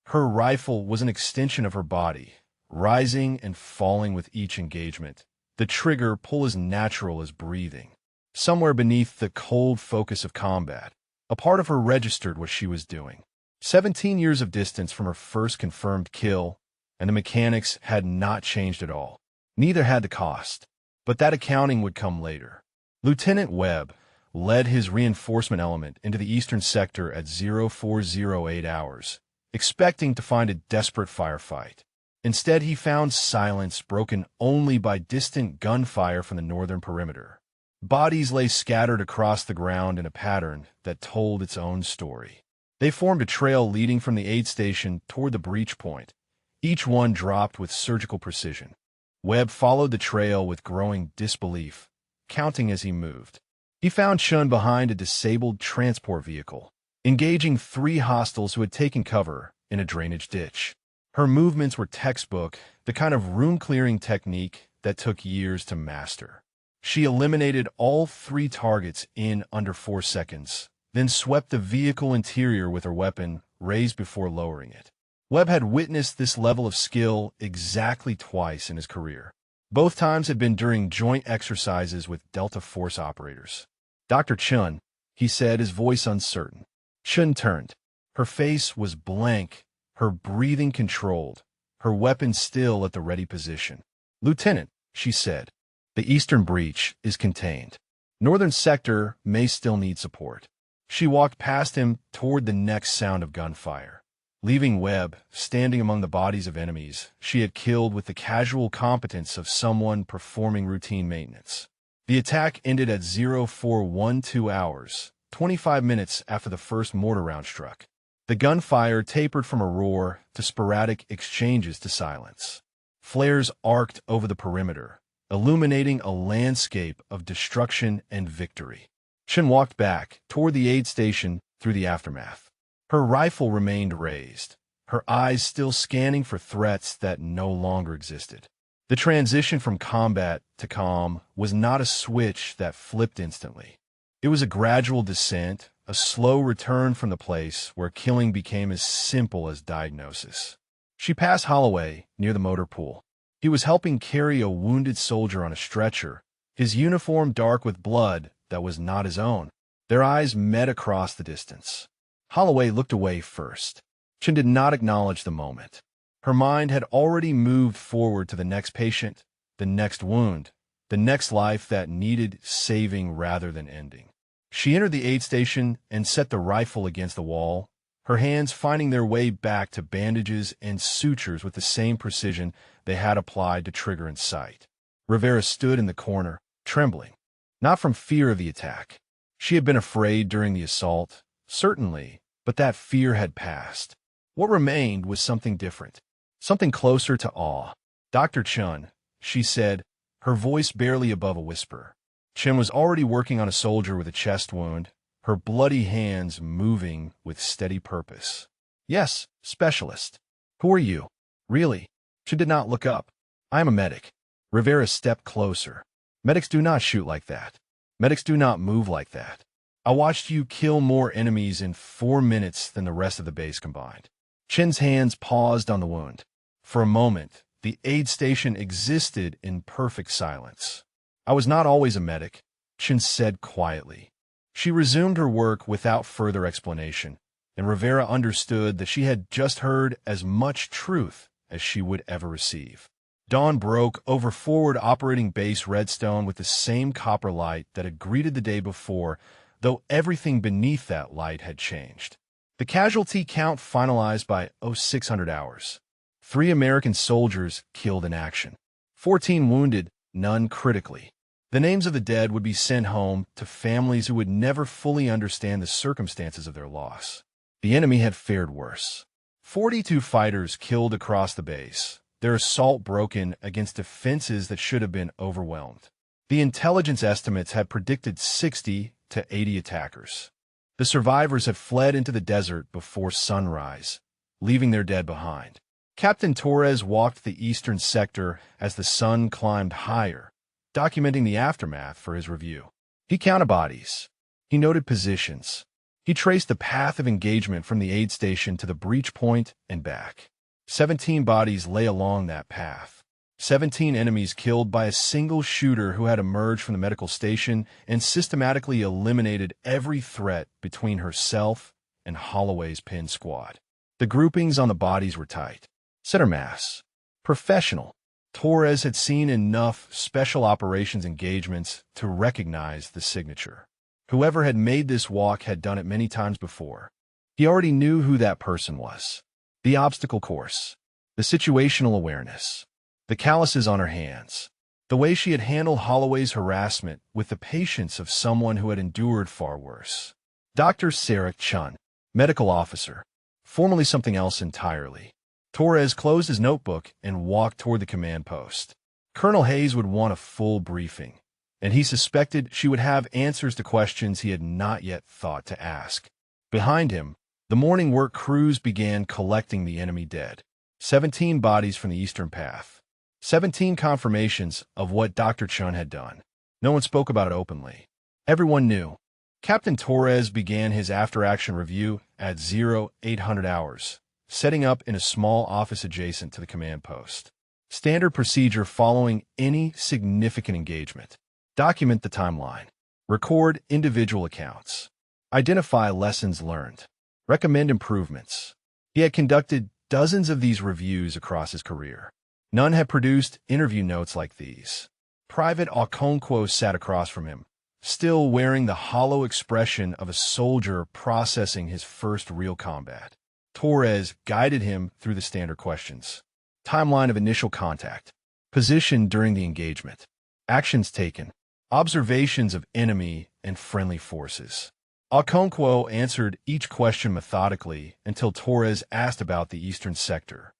Her rifle was an extension of her body, rising and falling with each engagement, the trigger pull as natural as breathing. Somewhere beneath the cold focus of combat, a part of her registered what she was doing. 17 years of distance from her first confirmed kill, and the mechanics had not changed at all. Neither had the cost. But that accounting would come later. Lieutenant Webb led his reinforcement element into the eastern sector at 0408 hours, expecting to find a desperate firefight. Instead, he found silence broken only by distant gunfire from the northern perimeter. Bodies lay scattered across the ground in a pattern that told its own story. They formed a trail leading from the aid station toward the breach point, each one dropped with surgical precision. Webb followed the trail with growing disbelief, counting as he moved. He found Chun behind a disabled transport vehicle, engaging 3 hostiles who had taken cover in a drainage ditch. Her movements were textbook, the kind of room-clearing technique that took years to master. She eliminated all 3 targets in under 4 seconds, then swept the vehicle interior with her weapon raised before lowering it. Webb had witnessed this level of skill exactly twice in his career. Both times had been during joint exercises with Delta Force operators. "Dr. Chun," he said, his voice uncertain. Chun turned. Her face was blank, her breathing controlled, her weapon still at the ready position. "Lieutenant," she said, "the eastern breach is contained. Northern sector may still need support." She walked past him toward the next sound of gunfire, leaving Webb standing among the bodies of enemies she had killed with the casual competence of someone performing routine maintenance. The attack ended at 0412 hours, 25 minutes after the first mortar round struck. The gunfire tapered from a roar to sporadic exchanges to silence. Flares arced over the perimeter, illuminating a landscape of destruction and victory. Chun walked back toward the aid station through the aftermath. Her rifle remained raised, her eyes still scanning for threats that no longer existed. The transition from combat to calm was not a switch that flipped instantly. It was a gradual descent, a slow return from the place where killing became as simple as diagnosis. She passed Holloway near the motor pool. He was helping carry a wounded soldier on a stretcher, his uniform dark with blood that was not his own. Their eyes met across the distance. Holloway looked away first. Chun did not acknowledge the moment. Her mind had already moved forward to the next patient, the next wound, the next life that needed saving rather than ending. She entered the aid station and set the rifle against the wall, her hands finding their way back to bandages and sutures with the same precision they had applied to trigger and sight. Rivera stood in the corner, trembling. Not from fear of the attack. She had been afraid during the assault, certainly, but that fear had passed. What remained was something different, something closer to awe. "Dr. Chun," she said, her voice barely above a whisper. Chun was already working on a soldier with a chest wound, her bloody hands moving with steady purpose. "Yes, specialist. Who are you?" "Really?" Chun did not look up. "I am a medic." Rivera stepped closer. "Medics do not shoot like that. Medics do not move like that. I watched you kill more enemies in 4 minutes than the rest of the base combined." Chun's hands paused on the wound. For a moment, the aid station existed in perfect silence. "I was not always a medic," Chun said quietly. She resumed her work without further explanation, and Rivera understood that she had just heard as much truth as she would ever receive. Dawn broke over forward operating base Redstone with the same copper light that had greeted the day before, though everything beneath that light had changed. The casualty count finalized by 0600 hours. 3 American soldiers killed in action. 14 wounded, none critically. The names of the dead would be sent home to families who would never fully understand the circumstances of their loss. The enemy had fared worse. 42 fighters killed across the base, their assault broken against defenses that should have been overwhelmed. The intelligence estimates had predicted 60 to 80 attackers. The survivors had fled into the desert before sunrise, leaving their dead behind. Captain Torres walked the eastern sector as the sun climbed higher, documenting the aftermath for his review. He counted bodies. He noted positions. He traced the path of engagement from the aid station to the breach point and back. 17 bodies lay along that path. 17 enemies killed by a single shooter who had emerged from the medical station and systematically eliminated every threat between herself and Holloway's pin squad. The groupings on the bodies were tight. Center mass. Professional. Torres had seen enough special operations engagements to recognize the signature. Whoever had made this walk had done it many times before. He already knew who that person was. The obstacle course. The situational awareness. The calluses on her hands. The way she had handled Holloway's harassment with the patience of someone who had endured far worse. Dr. Sarah Chun, medical officer, formerly something else entirely. Torres closed his notebook and walked toward the command post. Colonel Hayes would want a full briefing, and he suspected she would have answers to questions he had not yet thought to ask. Behind him, the morning work crews began collecting the enemy dead. 17 bodies from the Eastern Path. 17 confirmations of what Dr. Chun had done. No one spoke about it openly. Everyone knew. Captain Torres began his after-action review at 0800 hours, setting up in a small office adjacent to the command post. Standard procedure following any significant engagement. Document the timeline. Record individual accounts. Identify lessons learned. Recommend improvements. He had conducted dozens of these reviews across his career. None had produced interview notes like these. Private Okonkwo sat across from him, still wearing the hollow expression of a soldier processing his first real combat. Torres guided him through the standard questions. Timeline of initial contact. Position during the engagement. Actions taken. Observations of enemy and friendly forces. Okonkwo answered each question methodically until Torres asked about the eastern sector.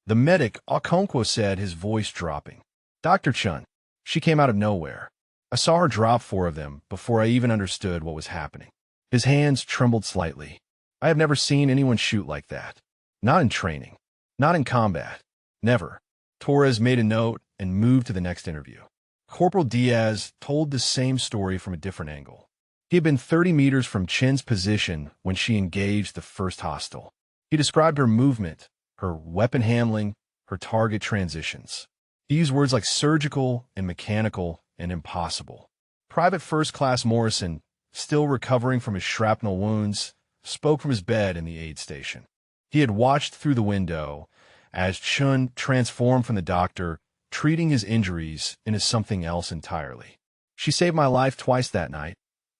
The medic, Okonkwo said, his voice dropping. Dr. Chun. She came out of nowhere. I saw her drop 4 of them before I even understood what was happening. His hands trembled slightly. I have never seen anyone shoot like that. Not in training. Not in combat. Never. Torres made a note and moved to the next interview. Corporal Diaz told the same story from a different angle. He had been 30 meters from Chen's position when she engaged the first hostile. He described her movement, her weapon handling, her target transitions. He used words like surgical and mechanical and impossible. Private First Class Morrison, still recovering from his shrapnel wounds, spoke from his bed in the aid station. He had watched through the window as Chun transformed from the doctor, treating his injuries into something else entirely. She saved my life twice that night,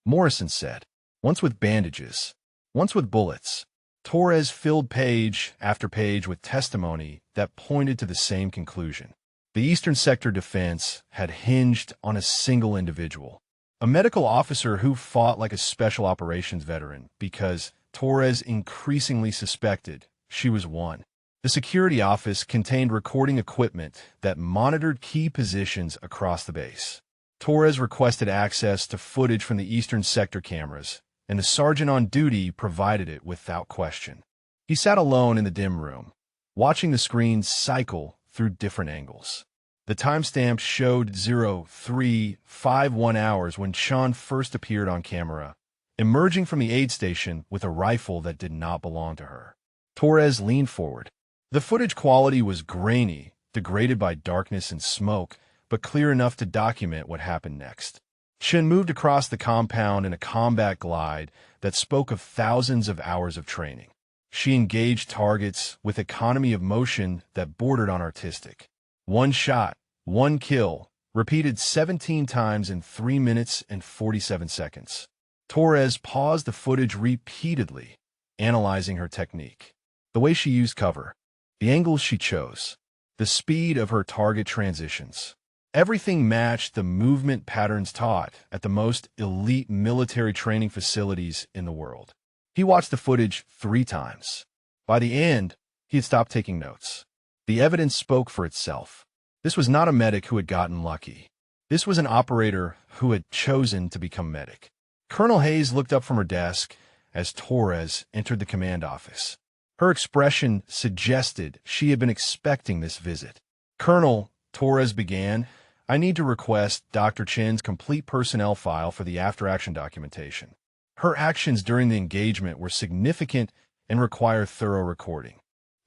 Morrison said, once with bandages, once with bullets. Torres filled page after page with testimony that pointed to the same conclusion. The Eastern Sector defense had hinged on a single individual, a medical officer who fought like a special operations veteran because Torres increasingly suspected she was one. The security office contained recording equipment that monitored key positions across the base. Torres requested access to footage from the Eastern Sector cameras, and the sergeant on duty provided it without question. He sat alone in the dim room, watching the screens cycle through different angles. The timestamp showed 0351 hours when Chun first appeared on camera, emerging from the aid station with a rifle that did not belong to her. Torres leaned forward. The footage quality was grainy, degraded by darkness and smoke, but clear enough to document what happened next. Chun moved across the compound in a combat glide that spoke of thousands of hours of training. She engaged targets with economy of motion that bordered on artistic. One shot, one kill, repeated 17 times in 3 minutes and 47 seconds. Torres paused the footage repeatedly, analyzing her technique. The way she used cover, the angles she chose, the speed of her target transitions. Everything matched the movement patterns taught at the most elite military training facilities in the world. He watched the footage 3 times. By the end, he had stopped taking notes. The evidence spoke for itself. This was not a medic who had gotten lucky. This was an operator who had chosen to become medic. Colonel Hayes looked up from her desk as Torres entered the command office. Her expression suggested she had been expecting this visit. Colonel, Torres began, I need to request Dr. Chen's complete personnel file for the after-action documentation. Her actions during the engagement were significant and require thorough recording.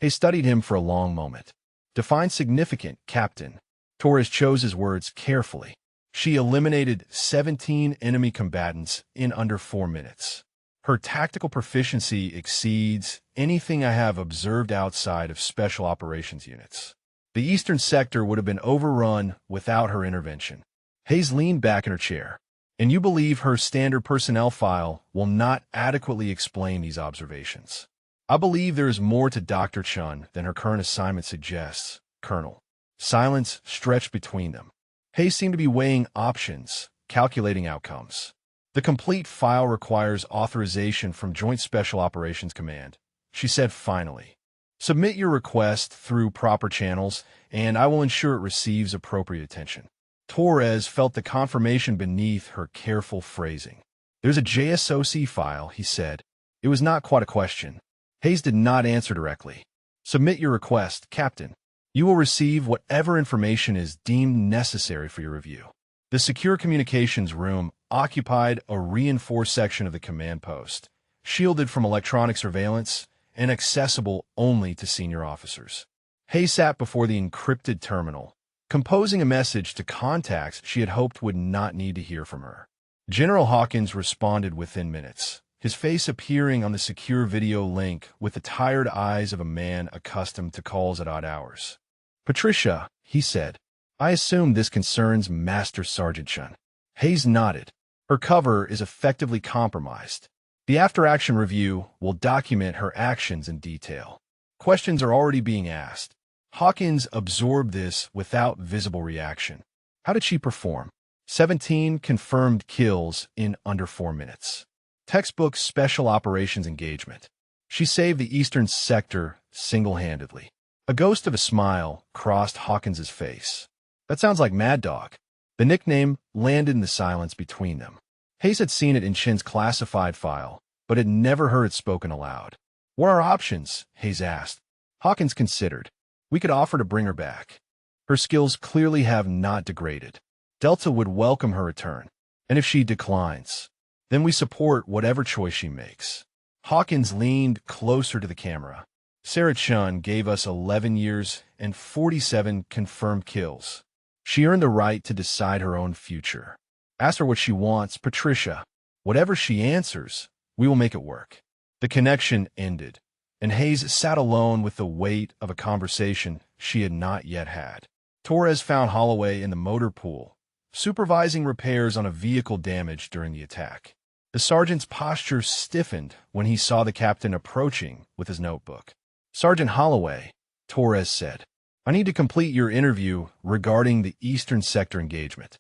Hayes studied him for a long moment. Define significant, Captain. Torres chose his words carefully. She eliminated 17 enemy combatants in under 4 minutes. Her tactical proficiency exceeds anything I have observed outside of special operations units. The eastern sector would have been overrun without her intervention. Hayes leaned back in her chair. And you believe her standard personnel file will not adequately explain these observations? I believe there is more to Dr. Chun than her current assignment suggests, Colonel. Silence stretched between them. Hayes seemed to be weighing options, calculating outcomes. The complete file requires authorization from Joint Special Operations Command, she said finally. Submit your request through proper channels, and I will ensure it receives appropriate attention. Torres felt the confirmation beneath her careful phrasing. There's a JSOC file, he said. It was not quite a question. Hayes did not answer directly. Submit your request, Captain. You will receive whatever information is deemed necessary for your review. The secure communications room occupied a reinforced section of the command post, shielded from electronic surveillance and accessible only to senior officers. Hayes sat before the encrypted terminal, composing a message to contacts she had hoped would not need to hear from her. General Hawkins responded within minutes, his face appearing on the secure video link with the tired eyes of a man accustomed to calls at odd hours. Patricia, he said, I assume this concerns Master Sergeant Chun. Hayes nodded. Her cover is effectively compromised. The after-action review will document her actions in detail. Questions are already being asked. Hawkins absorbed this without visible reaction. How did she perform? 17 confirmed kills in under 4 minutes. Textbook special operations engagement. She saved the eastern sector single-handedly. A ghost of a smile crossed Hawkins's face. That sounds like Mad Dog. The nickname landed in the silence between them. Hayes had seen it in Chin's classified file, but had never heard it spoken aloud. What are our options? Hayes asked. Hawkins considered. We could offer to bring her back. Her skills clearly have not degraded. Delta would welcome her return. And if she declines, then we support whatever choice she makes. Hawkins leaned closer to the camera. Sarah Chun gave us 11 years and 47 confirmed kills. She earned the right to decide her own future. Ask her what she wants, Patricia. Whatever she answers, we will make it work. The connection ended, and Hayes sat alone with the weight of a conversation she had not yet had. Torres found Holloway in the motor pool, supervising repairs on a vehicle damaged during the attack. The sergeant's posture stiffened when he saw the captain approaching with his notebook. Sergeant Holloway, Torres said, I need to complete your interview regarding the Eastern Sector engagement.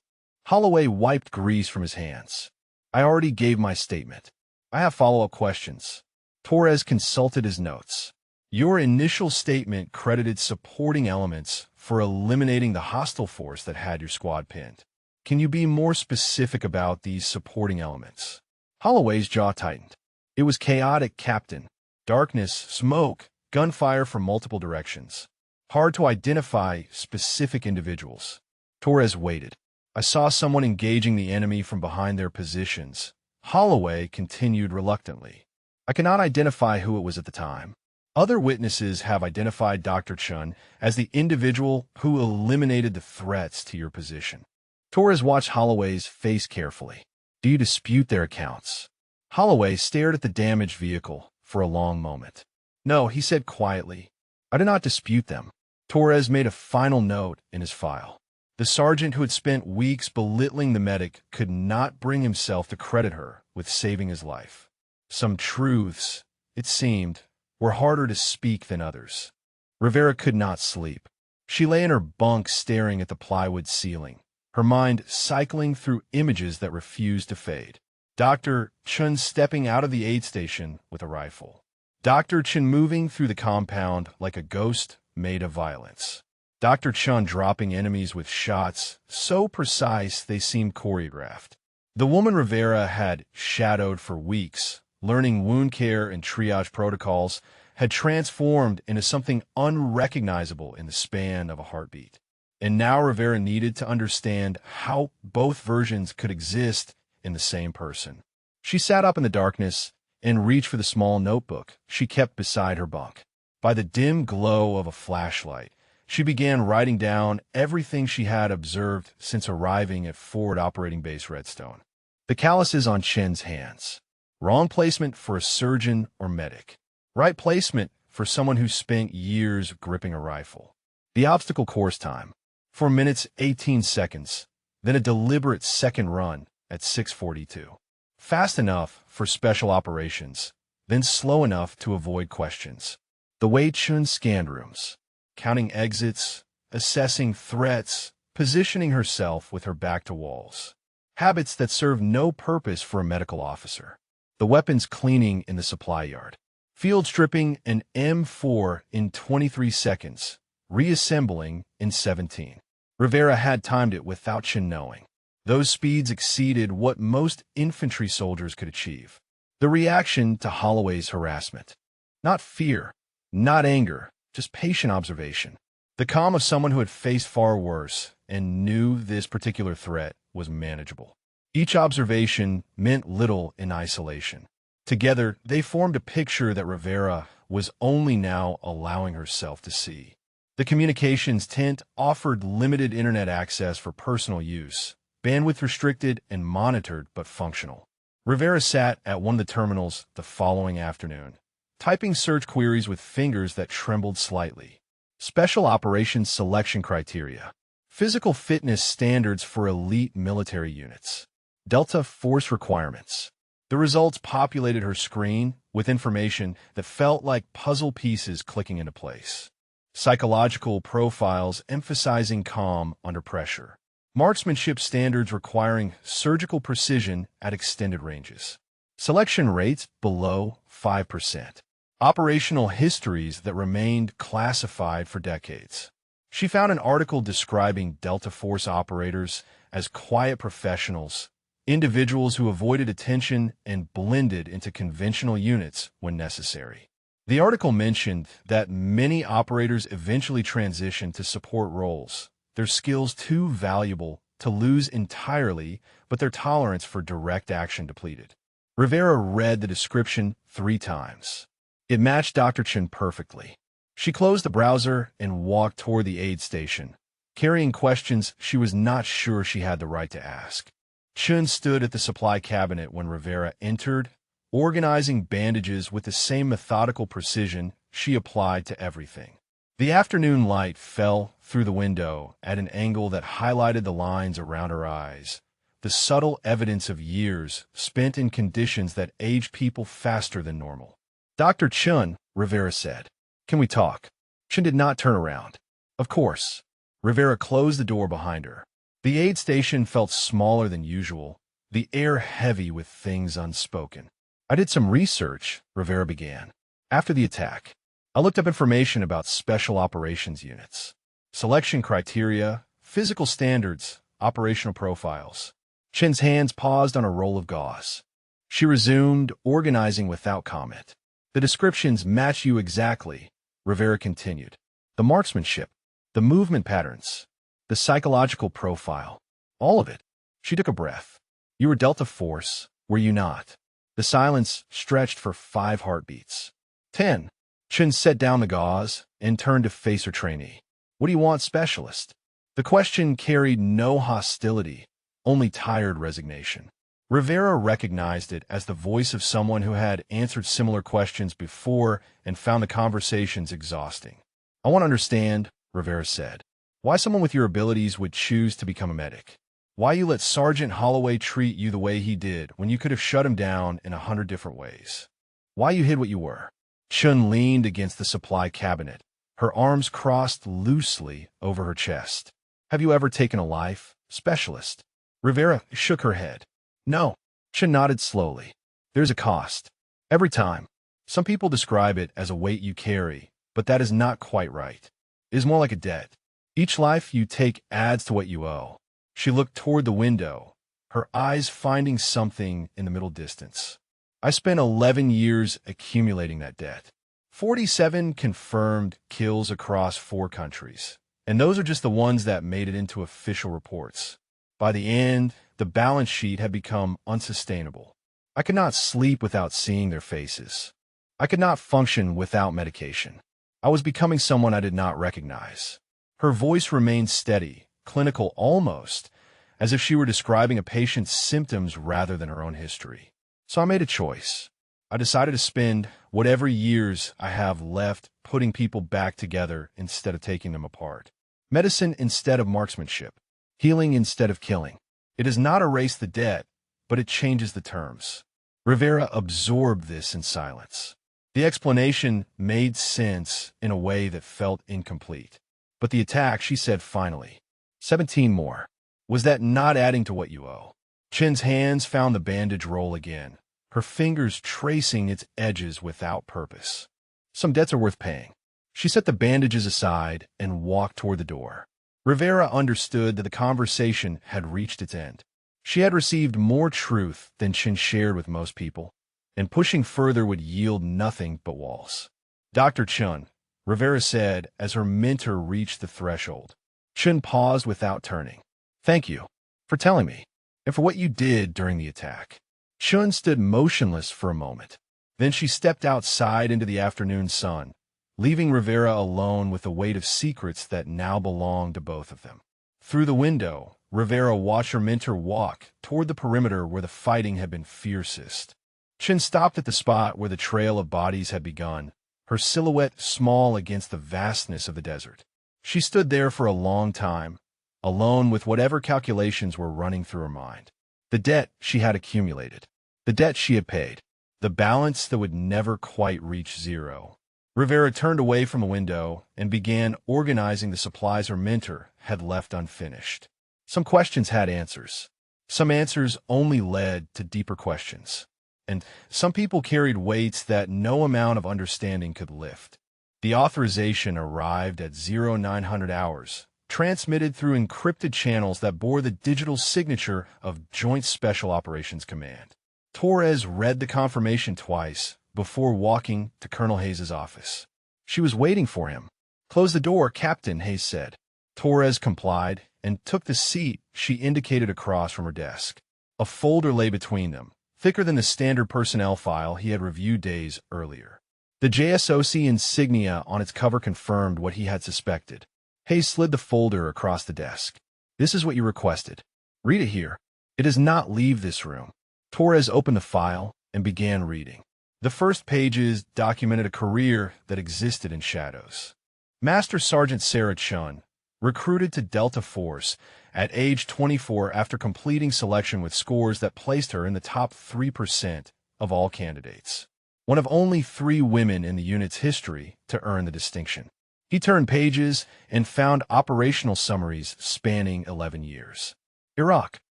Holloway wiped grease from his hands. I already gave my statement. I have follow-up questions. Torres consulted his notes. Your initial statement credited supporting elements for eliminating the hostile force that had your squad pinned. Can you be more specific about these supporting elements? Holloway's jaw tightened. It was chaotic, Captain. Darkness, smoke, gunfire from multiple directions. Hard to identify specific individuals. Torres waited. I saw someone engaging the enemy from behind their positions. Holloway continued reluctantly. I cannot identify who it was at the time. Other witnesses have identified Dr. Chun as the individual who eliminated the threats to your position. Torres watched Holloway's face carefully. Do you dispute their accounts? Holloway stared at the damaged vehicle for a long moment. No, he said quietly. I do not dispute them. Torres made a final note in his file. The sergeant who had spent weeks belittling the medic could not bring himself to credit her with saving his life. Some truths, it seemed, were harder to speak than others. Rivera could not sleep. She lay in her bunk staring at the plywood ceiling, her mind cycling through images that refused to fade. Dr. Chun stepping out of the aid station with a rifle. Dr. Chun moving through the compound like a ghost made of violence. Dr. Chun dropping enemies with shots so precise they seemed choreographed. The woman Rivera had shadowed for weeks, learning wound care and triage protocols, had transformed into something unrecognizable in the span of a heartbeat. And now Rivera needed to understand how both versions could exist in the same person. She sat up in the darkness and reached for the small notebook she kept beside her bunk. By the dim glow of a flashlight, she began writing down everything she had observed since arriving at Forward Operating Base Redstone. The calluses on Chen's hands. Wrong placement for a surgeon or medic. Right placement for someone who spent years gripping a rifle. The obstacle course time. 4 minutes 18 seconds, then a deliberate second run at 6:42. Fast enough for special operations, then slow enough to avoid questions. The way Chun scanned rooms, counting exits, assessing threats, positioning herself with her back to walls. Habits that serve no purpose for a medical officer. The weapons cleaning in the supply yard. Field stripping an M4 in 23 seconds, reassembling in 17. Rivera had timed it without Chen knowing. Those speeds exceeded what most infantry soldiers could achieve. The reaction to Holloway's harassment. Not fear, not anger, just patient observation. The calm of someone who had faced far worse and knew this particular threat was manageable. Each observation meant little in isolation. Together, they formed a picture that Rivera was only now allowing herself to see. The communications tent offered limited internet access for personal use, bandwidth restricted and monitored but functional. Rivera sat at one of the terminals the following afternoon, typing search queries with fingers that trembled slightly. Special Operations Selection Criteria. Physical fitness standards for elite military units. Delta Force requirements. The results populated her screen with information that felt like puzzle pieces clicking into place. Psychological profiles emphasizing calm under pressure. Marksmanship standards requiring surgical precision at extended ranges. Selection rates below 5%. Operational histories that remained classified for decades. She found an article describing Delta Force operators as quiet professionals, individuals who avoided attention and blended into conventional units when necessary. The article mentioned that many operators eventually transitioned to support roles, their skills too valuable to lose entirely, but their tolerance for direct action depleted. Rivera read the description 3 times. It matched Dr. Chen perfectly. She closed the browser and walked toward the aid station, carrying questions she was not sure she had the right to ask. Chen stood at the supply cabinet when Rivera entered, organizing bandages with the same methodical precision she applied to everything. The afternoon light fell through the window at an angle that highlighted the lines around her eyes, the subtle evidence of years spent in conditions that age people faster than normal. "Dr. Chun," Rivera said, "can we talk?" Chen did not turn around. "Of course." Rivera closed the door behind her. The aid station felt smaller than usual, the air heavy with things unspoken. "I did some research," Rivera began. "After the attack, I looked up information about special operations units, selection criteria, physical standards, operational profiles." Chen's hands paused on a roll of gauze. She resumed, organizing without comment. "The descriptions match you exactly," Rivera continued. "The marksmanship, the movement patterns, the psychological profile, all of it." She took a breath. "You were Delta Force, were you not?" The silence stretched for 5 heartbeats. 10. Chen set down the gauze and turned to face her trainee. "What do you want, specialist?" The question carried no hostility, only tired resignation. Rivera recognized it as the voice of someone who had answered similar questions before and found the conversations exhausting. "I want to understand," Rivera said, "why someone with your abilities would choose to become a medic. Why you let Sergeant Holloway treat you the way he did when you could have shut him down in 100 different ways. Why you hid what you were." Chun leaned against the supply cabinet, her arms crossed loosely over her chest. "Have you ever taken a life, specialist?" Rivera shook her head. "No." Chun nodded slowly. "There's a cost. Every time. Some people describe it as a weight you carry, but that is not quite right. It is more like a debt. Each life you take adds to what you owe." She looked toward the window, her eyes finding something in the middle distance. "I spent 11 years accumulating that debt. 47 confirmed kills across 4 countries. And those are just the ones that made it into official reports. By the end, the balance sheet had become unsustainable. I could not sleep without seeing their faces. I could not function without medication. I was becoming someone I did not recognize. Her voice remained steady, clinical almost, as if she were describing a patient's symptoms rather than her own history. So I made a choice. I decided to spend whatever years I have left putting people back together instead of taking them apart. Medicine instead of marksmanship. Healing instead of killing. It does not erase the debt, but it changes the terms. Rivera absorbed this in silence. The explanation made sense in a way that felt incomplete. But the attack, she said finally. 17 more. Was that not adding to what you owe? Chen's hands found the bandage roll again, her fingers tracing its edges without purpose. Some debts are worth paying. She set the bandages aside and walked toward the door. Rivera understood that the conversation had reached its end. She had received more truth than Chen shared with most people, and pushing further would yield nothing but walls. Dr. Chen, Rivera said as her mentor reached the threshold. Chen paused without turning. Thank you for telling me, and for what you did during the attack. Chen stood motionless for a moment. Then she stepped outside into the afternoon sun, leaving Rivera alone with the weight of secrets that now belonged to both of them. Through the window, Rivera watched her mentor walk toward the perimeter where the fighting had been fiercest. Chen stopped at the spot where the trail of bodies had begun, her silhouette small against the vastness of the desert. She stood there for a long time, alone with whatever calculations were running through her mind. The debt she had accumulated, the debt she had paid, the balance that would never quite reach zero. Rivera turned away from the window and began organizing the supplies her mentor had left unfinished. Some questions had answers. Some answers only led to deeper questions. And some people carried weights that no amount of understanding could lift. The authorization arrived at 0900 hours, transmitted through encrypted channels that bore the digital signature of Joint Special Operations Command. Torres read the confirmation twice before walking to Colonel Hayes' office. She was waiting for him. Close the door, Captain, Hayes said. Torres complied and took the seat she indicated across from her desk. A folder lay between them, thicker than the standard personnel file he had reviewed days earlier. The JSOC insignia on its cover confirmed what he had suspected. Hayes slid the folder across the desk. This is what you requested. Read it here. It does not leave this room. Torres opened the file and began reading. The first pages documented a career that existed in shadows. Master Sergeant Sarah Chun, recruited to Delta Force at age 24 after completing selection with scores that placed her in the top 3% of all candidates. One of only 3 women in the unit's history to earn the distinction. He turned pages and found operational summaries spanning 11 years. Iraq,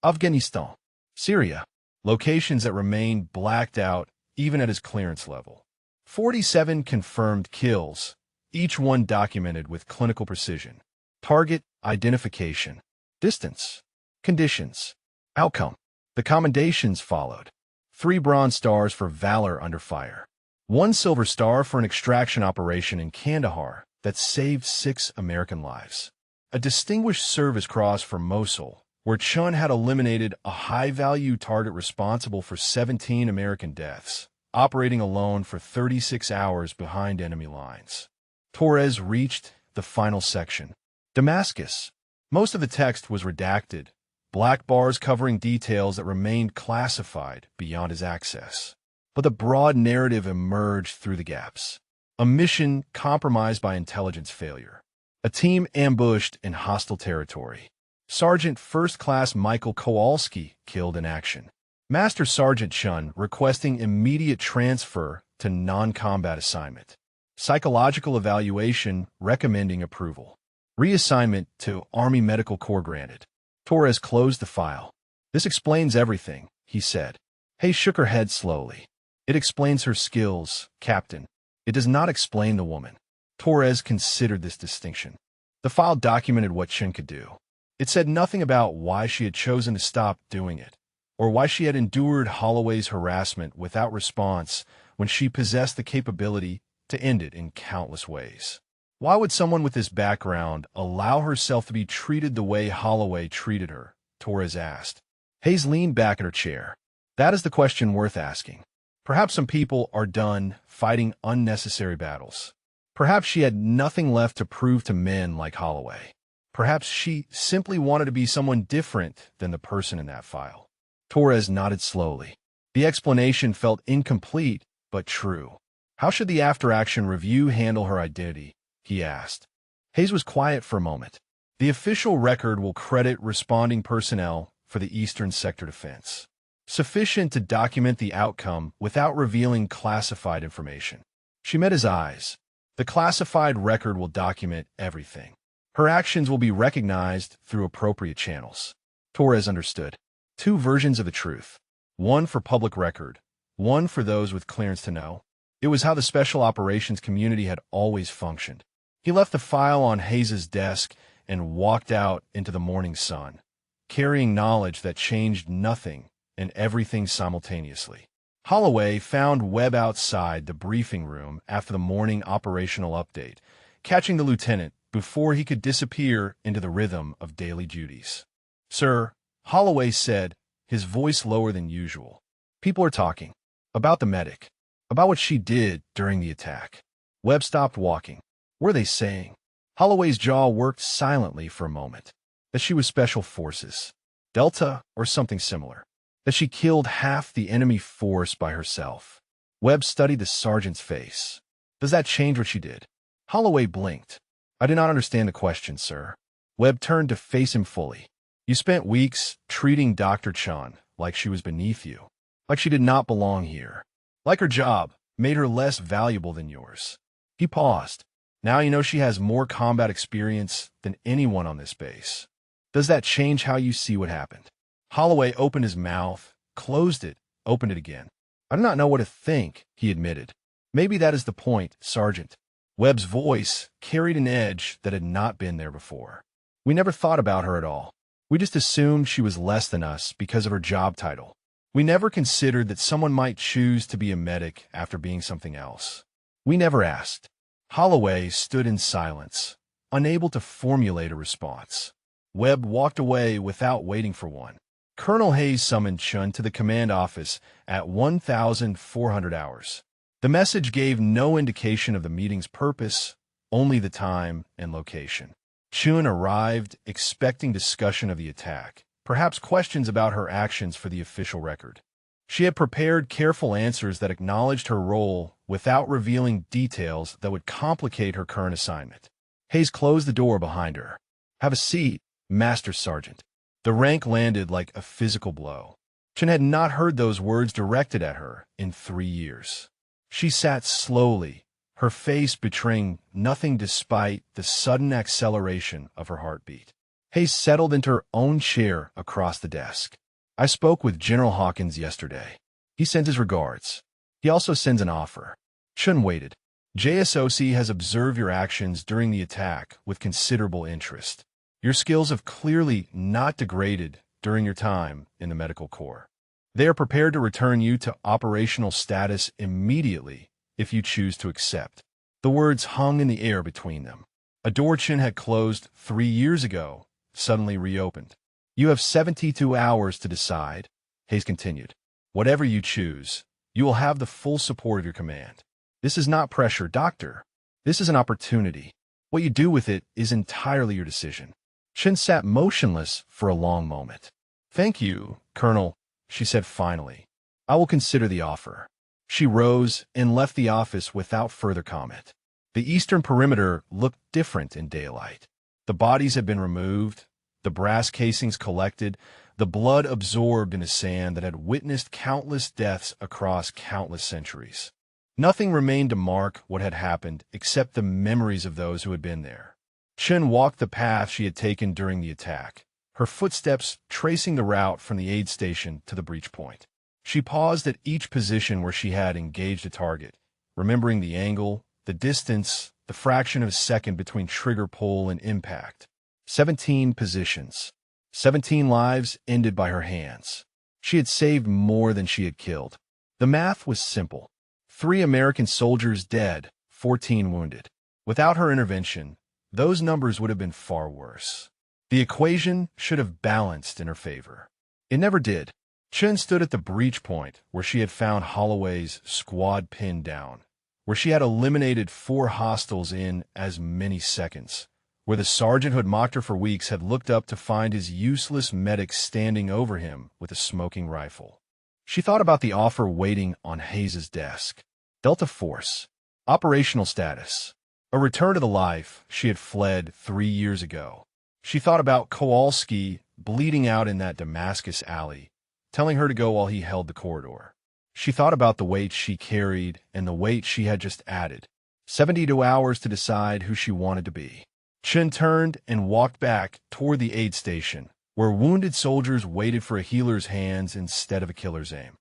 Afghanistan, Syria, locations that remained blacked out even at his clearance level. 47 confirmed kills, each one documented with clinical precision. Target identification, distance, conditions, outcome. The commendations followed. 3 bronze stars for valor under fire. 1 silver star for an extraction operation in Kandahar that saved 6 American lives. A distinguished service cross for Mosul, where Chun had eliminated a high-value target responsible for 17 American deaths, operating alone for 36 hours behind enemy lines. Torres reached the final section. Damascus. Most of the text was redacted, black bars covering details that remained classified beyond his access. But the broad narrative emerged through the gaps. A mission compromised by intelligence failure. A team ambushed in hostile territory. Sergeant First Class Michael Kowalski killed in action. Master Sergeant Chun requesting immediate transfer to non-combat assignment. Psychological evaluation recommending approval. Reassignment to Army Medical Corps granted. Torres closed the file. This explains everything, he said. Hayes shook her head slowly. It explains her skills, Captain. It does not explain the woman. Torres considered this distinction. The file documented what Chen could do. It said nothing about why she had chosen to stop doing it, or why she had endured Holloway's harassment without response when she possessed the capability to end it in countless ways. Why would someone with this background allow herself to be treated the way Holloway treated her? Torres asked. Hayes leaned back in her chair. That is the question worth asking. Perhaps some people are done fighting unnecessary battles. Perhaps she had nothing left to prove to men like Holloway. Perhaps she simply wanted to be someone different than the person in that file. Torres nodded slowly. The explanation felt incomplete, but true. How should the after-action review handle her identity? He asked. Hayes was quiet for a moment. The official record will credit responding personnel for the Eastern Sector Defense. Sufficient to document the outcome without revealing classified information. She met his eyes. The classified record will document everything. Her actions will be recognized through appropriate channels. Torres understood. Two versions of the truth. One for public record, one for those with clearance to know. It was how the special operations community had always functioned. He left the file on Hayes's desk and walked out into the morning sun, carrying knowledge that changed nothing and everything simultaneously. Holloway found Webb outside the briefing room after the morning operational update, catching the lieutenant before he could disappear into the rhythm of daily duties. "Sir," Holloway said, his voice lower than usual. "People are talking. About the medic. About what she did during the attack." Webb stopped walking. "What are they saying?" Holloway's jaw worked silently for a moment. That she was Special Forces. Delta or something similar. That she killed half the enemy force by herself. Webb studied the sergeant's face. "Does that change what she did?" Holloway blinked. "I do not understand the question, sir." Webb turned to face him fully. "You spent weeks treating Dr. Chan like she was beneath you, like she did not belong here, like her job made her less valuable than yours." He paused. "Now you know she has more combat experience than anyone on this base. Does that change how you see what happened?" Holloway opened his mouth, closed it, opened it again. "I do not know what to think," he admitted. "Maybe that is the point, Sergeant." Webb's voice carried an edge that had not been there before. "We never thought about her at all. We just assumed she was less than us because of her job title. We never considered that someone might choose to be a medic after being something else. We never asked." Holloway stood in silence, unable to formulate a response. Webb walked away without waiting for one. Colonel Hayes summoned Chun to the command office at 1400 hours. The message gave no indication of the meeting's purpose, only the time and location. Chun arrived expecting discussion of the attack, perhaps questions about her actions for the official record. She had prepared careful answers that acknowledged her role without revealing details that would complicate her current assignment. Hayes closed the door behind her. "Have a seat, Master Sergeant." The rank landed like a physical blow. Chun had not heard those words directed at her in 3 years. She sat slowly, her face betraying nothing despite the sudden acceleration of her heartbeat. Hayes settled into her own chair across the desk. "I spoke with General Hawkins yesterday. He sends his regards. He also sends an offer." Chun waited. "JSOC has observed your actions during the attack with considerable interest. Your skills have clearly not degraded during your time in the Medical Corps. They are prepared to return you to operational status immediately if you choose to accept." The words hung in the air between them. A door Chun had closed 3 years ago suddenly reopened. "You have 72 hours to decide," Hayes continued. "Whatever you choose, you will have the full support of your command. This is not pressure, Doctor. This is an opportunity. What you do with it is entirely your decision." Chun sat motionless for a long moment. "Thank you, Colonel," she said finally. "I will consider the offer." She rose and left the office without further comment. The eastern perimeter looked different in daylight. The bodies had been removed, the brass casings collected, the blood absorbed in a sand that had witnessed countless deaths across countless centuries. Nothing remained to mark what had happened except the memories of those who had been there. Chun walked the path she had taken during the attack, her footsteps tracing the route from the aid station to the breach point. She paused at each position where she had engaged a target, remembering the angle, the distance, the fraction of a second between trigger pull and impact. 17 positions. 17 lives ended by her hands. She had saved more than she had killed. The math was simple. 3 American soldiers dead, 14 wounded. Without her intervention, those numbers would have been far worse. The equation should have balanced in her favor. It never did. Chen stood at the breach point where she had found Holloway's squad pinned down, where she had eliminated 4 hostiles in as many seconds, where the sergeant who had mocked her for weeks had looked up to find his useless medic standing over him with a smoking rifle. She thought about the offer waiting on Hayes' desk. Delta Force. Operational status. A return to the life she had fled 3 years ago. She thought about Kowalski bleeding out in that Damascus alley, telling her to go while he held the corridor. She thought about the weight she carried and the weight she had just added. 72 hours to decide who she wanted to be. Chen turned and walked back toward the aid station, where wounded soldiers waited for a healer's hands instead of a killer's aim.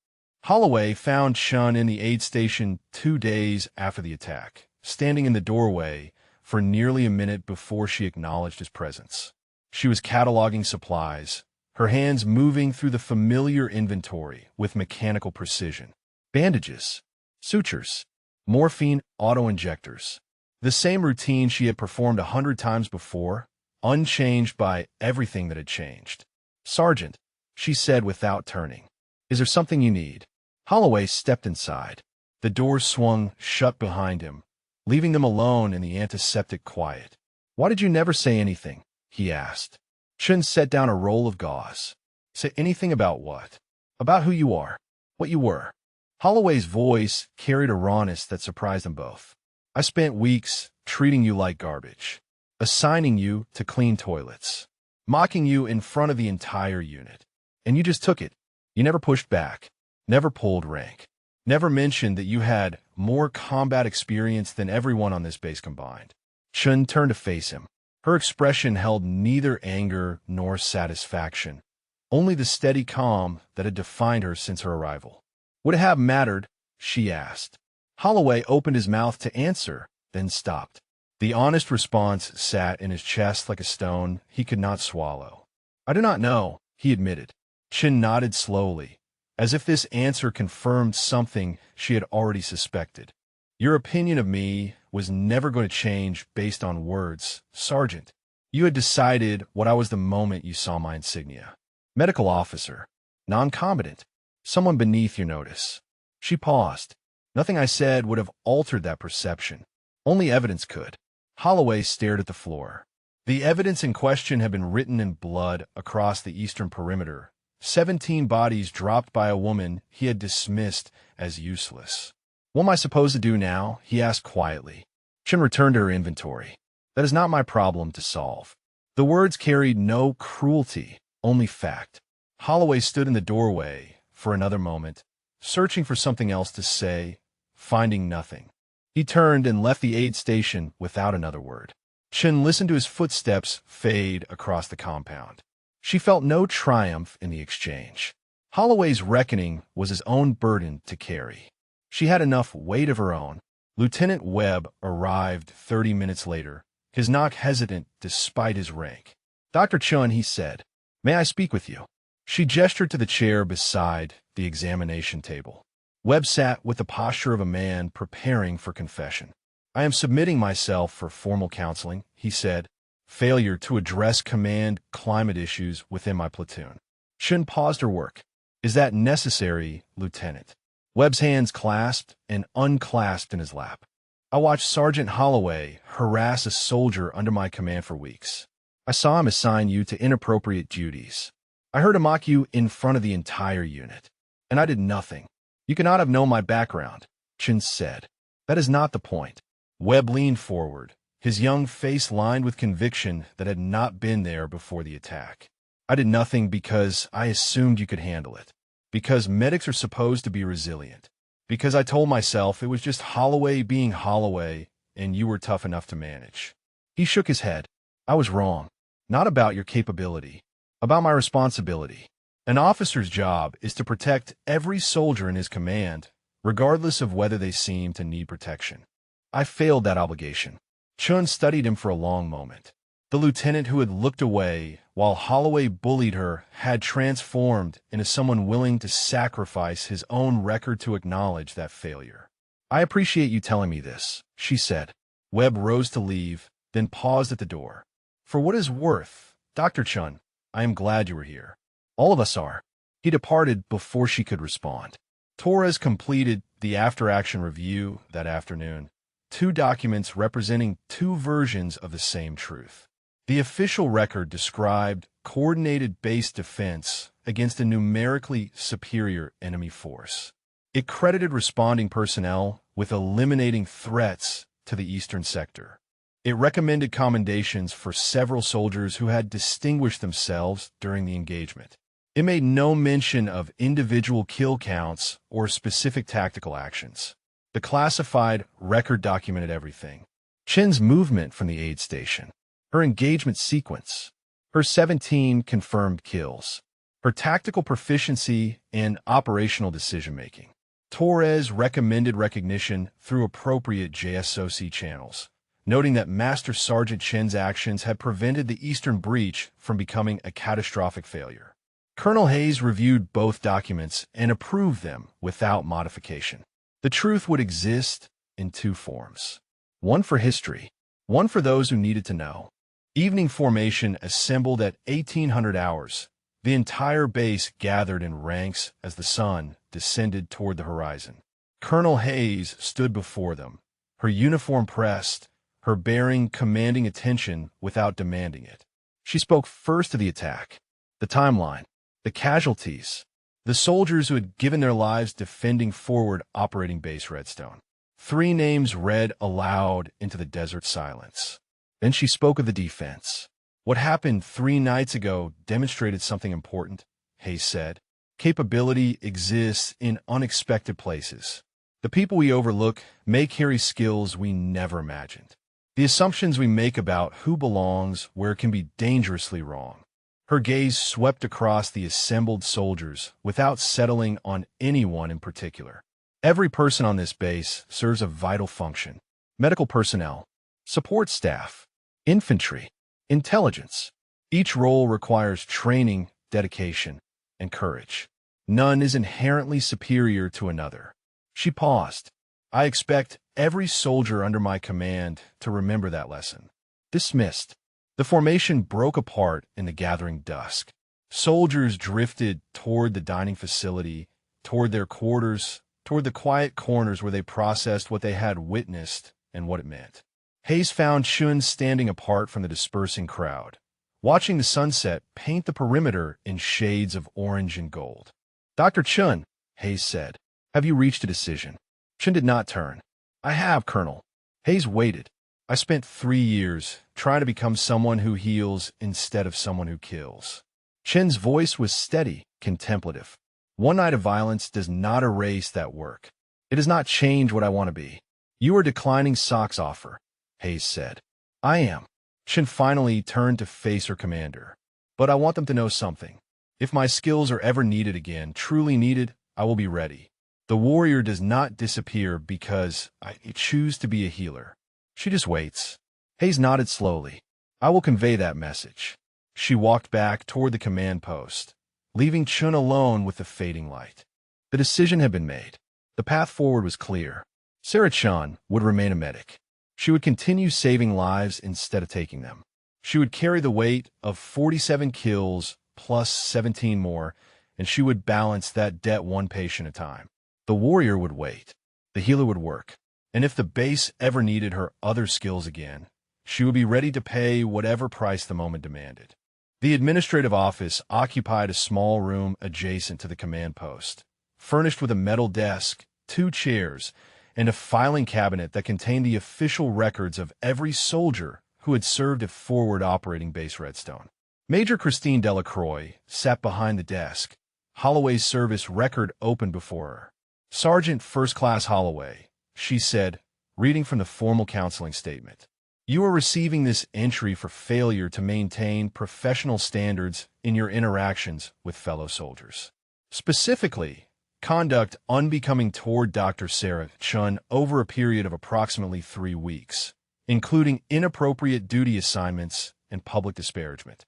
Holloway found Chen in the aid station 2 days after the attack, standing in the doorway for nearly a minute before she acknowledged his presence. She was cataloging supplies, her hands moving through the familiar inventory with mechanical precision. Bandages, sutures, morphine auto-injectors. The same routine she had performed 100 times before, unchanged by everything that had changed. "Sergeant," she said without turning, "is there something you need?" Holloway stepped inside. The door swung shut behind him, leaving them alone in the antiseptic quiet. "Why did you never say anything?" he asked. Chen set down a roll of gauze. "Say anything about what?" "About who you are. What you were." Holloway's voice carried a rawness that surprised them both. "I spent weeks treating you like garbage, assigning you to clean toilets, mocking you in front of the entire unit. And you just took it. You never pushed back, never pulled rank, never mentioned that you had more combat experience than everyone on this base combined." Chen turned to face him. Her expression held neither anger nor satisfaction, only the steady calm that had defined her since her arrival. "Would it have mattered?" she asked. Holloway opened his mouth to answer, then stopped. The honest response sat in his chest like a stone he could not swallow. "I do not know," he admitted. Chen nodded slowly, as if this answer confirmed something she had already suspected. "Your opinion of me was never going to change based on words, Sergeant. You had decided what I was the moment you saw my insignia. Medical officer, non-combatant, someone beneath your notice." She paused. Nothing I said would have altered that perception. Only evidence could. Holloway stared at the floor. The evidence in question had been written in blood across the eastern perimeter. 17 bodies dropped by a woman he had dismissed as useless. "What am I supposed to do now?" he asked quietly. Chen returned to her inventory. "That is not my problem to solve." The words carried no cruelty, only fact. Holloway stood in the doorway for another moment, searching for something else to say, finding nothing. He turned and left the aid station without another word. Chen listened to his footsteps fade across the compound. She felt no triumph in the exchange. Holloway's reckoning was his own burden to carry. She had enough weight of her own. Lieutenant Webb arrived 30 minutes later, his knock hesitant despite his rank. "Dr. Chen," he said, "may I speak with you?" She gestured to the chair beside the examination table. Webb sat with the posture of a man preparing for confession. "I am submitting myself for formal counseling," he said. "Failure to address command climate issues within my platoon." Chen paused her work. "Is that necessary, Lieutenant?" Webb's hands clasped and unclasped in his lap. "I watched Sergeant Holloway harass a soldier under my command for weeks. I saw him assign you to inappropriate duties. I heard him mock you in front of the entire unit. And I did nothing. You cannot have known my background," Chen said. "That is not the point." Webb leaned forward, his young face lined with conviction that had not been there before the attack. "I did nothing because I assumed you could handle it. Because medics are supposed to be resilient. Because I told myself it was just Holloway being Holloway and you were tough enough to manage." He shook his head. "I was wrong. Not about your capability. About my responsibility. An officer's job is to protect every soldier in his command, regardless of whether they seem to need protection. I failed that obligation." Chun studied him for a long moment. The lieutenant who had looked away while Holloway bullied her had transformed into someone willing to sacrifice his own record to acknowledge that failure. "I appreciate you telling me this," she said. Webb rose to leave, then paused at the door. "For what it's worth, Dr. Chun, I am glad you were here. All of us are." He departed before she could respond. Torres completed the after-action review that afternoon, two documents representing two versions of the same truth. The official record described coordinated base defense against a numerically superior enemy force. It credited responding personnel with eliminating threats to the eastern sector. It recommended commendations for several soldiers who had distinguished themselves during the engagement. It made no mention of individual kill counts or specific tactical actions. The classified record documented everything. Chen's movement from the aid station, her engagement sequence, her 17 confirmed kills, her tactical proficiency and operational decision-making. Torres recommended recognition through appropriate JSOC channels, noting that Master Sergeant Chen's actions had prevented the Eastern Breach from becoming a catastrophic failure. Colonel Hayes reviewed both documents and approved them without modification. The truth would exist in two forms. One for history, one for those who needed to know. Evening formation assembled at 1800 hours. The entire base gathered in ranks as the sun descended toward the horizon. Colonel Hayes stood before them, her uniform pressed, her bearing commanding attention without demanding it. She spoke first of the attack, the timeline, the casualties, the soldiers who had given their lives defending forward operating base Redstone. Three names read aloud into the desert silence. Then she spoke of the defense. What happened 3 nights ago demonstrated something important, Hayes said. Capability exists in unexpected places. The people we overlook may carry skills we never imagined. The assumptions we make about who belongs where can be dangerously wrong. Her gaze swept across the assembled soldiers without settling on anyone in particular. Every person on this base serves a vital function. Medical personnel, support staff, infantry, intelligence. Each role requires training, dedication, and courage. None is inherently superior to another. She paused. I expect every soldier under my command to remember that lesson. Dismissed. The formation broke apart in the gathering dusk. Soldiers drifted toward the dining facility, toward their quarters, toward the quiet corners where they processed what they had witnessed and what it meant. Hayes found Chun standing apart from the dispersing crowd, watching the sunset paint the perimeter in shades of orange and gold. Dr. Chun, Hayes said, have you reached a decision? Chun did not turn. I have, Colonel. Hayes waited. I spent 3 years trying to become someone who heals instead of someone who kills. Chen's voice was steady, contemplative. One night of violence does not erase that work. It does not change what I want to be. You are declining Sock's offer, Hayes said. I am. Chen finally turned to face her commander. But I want them to know something. If my skills are ever needed again, truly needed, I will be ready. The warrior does not disappear because I choose to be a healer. She just waits. Hayes nodded slowly. I will convey that message. She walked back toward the command post, leaving Chun alone with the fading light. The decision had been made. The path forward was clear. Sarah Chun would remain a medic. She would continue saving lives instead of taking them. She would carry the weight of 47 kills plus 17 more, and she would balance that debt one patient at a time. The warrior would wait. The healer would work. And if the base ever needed her other skills again, she would be ready to pay whatever price the moment demanded. The administrative office occupied a small room adjacent to the command post, furnished with a metal desk, 2 chairs, and a filing cabinet that contained the official records of every soldier who had served at Forward Operating Base Redstone. Major Christine Delacroix sat behind the desk, Holloway's service record open before her. Sergeant First Class Holloway, she said, reading from the formal counseling statement. You are receiving this entry for failure to maintain professional standards in your interactions with fellow soldiers. Specifically, conduct unbecoming toward Dr. Sarah Chun over a period of approximately 3 weeks, including inappropriate duty assignments and public disparagement.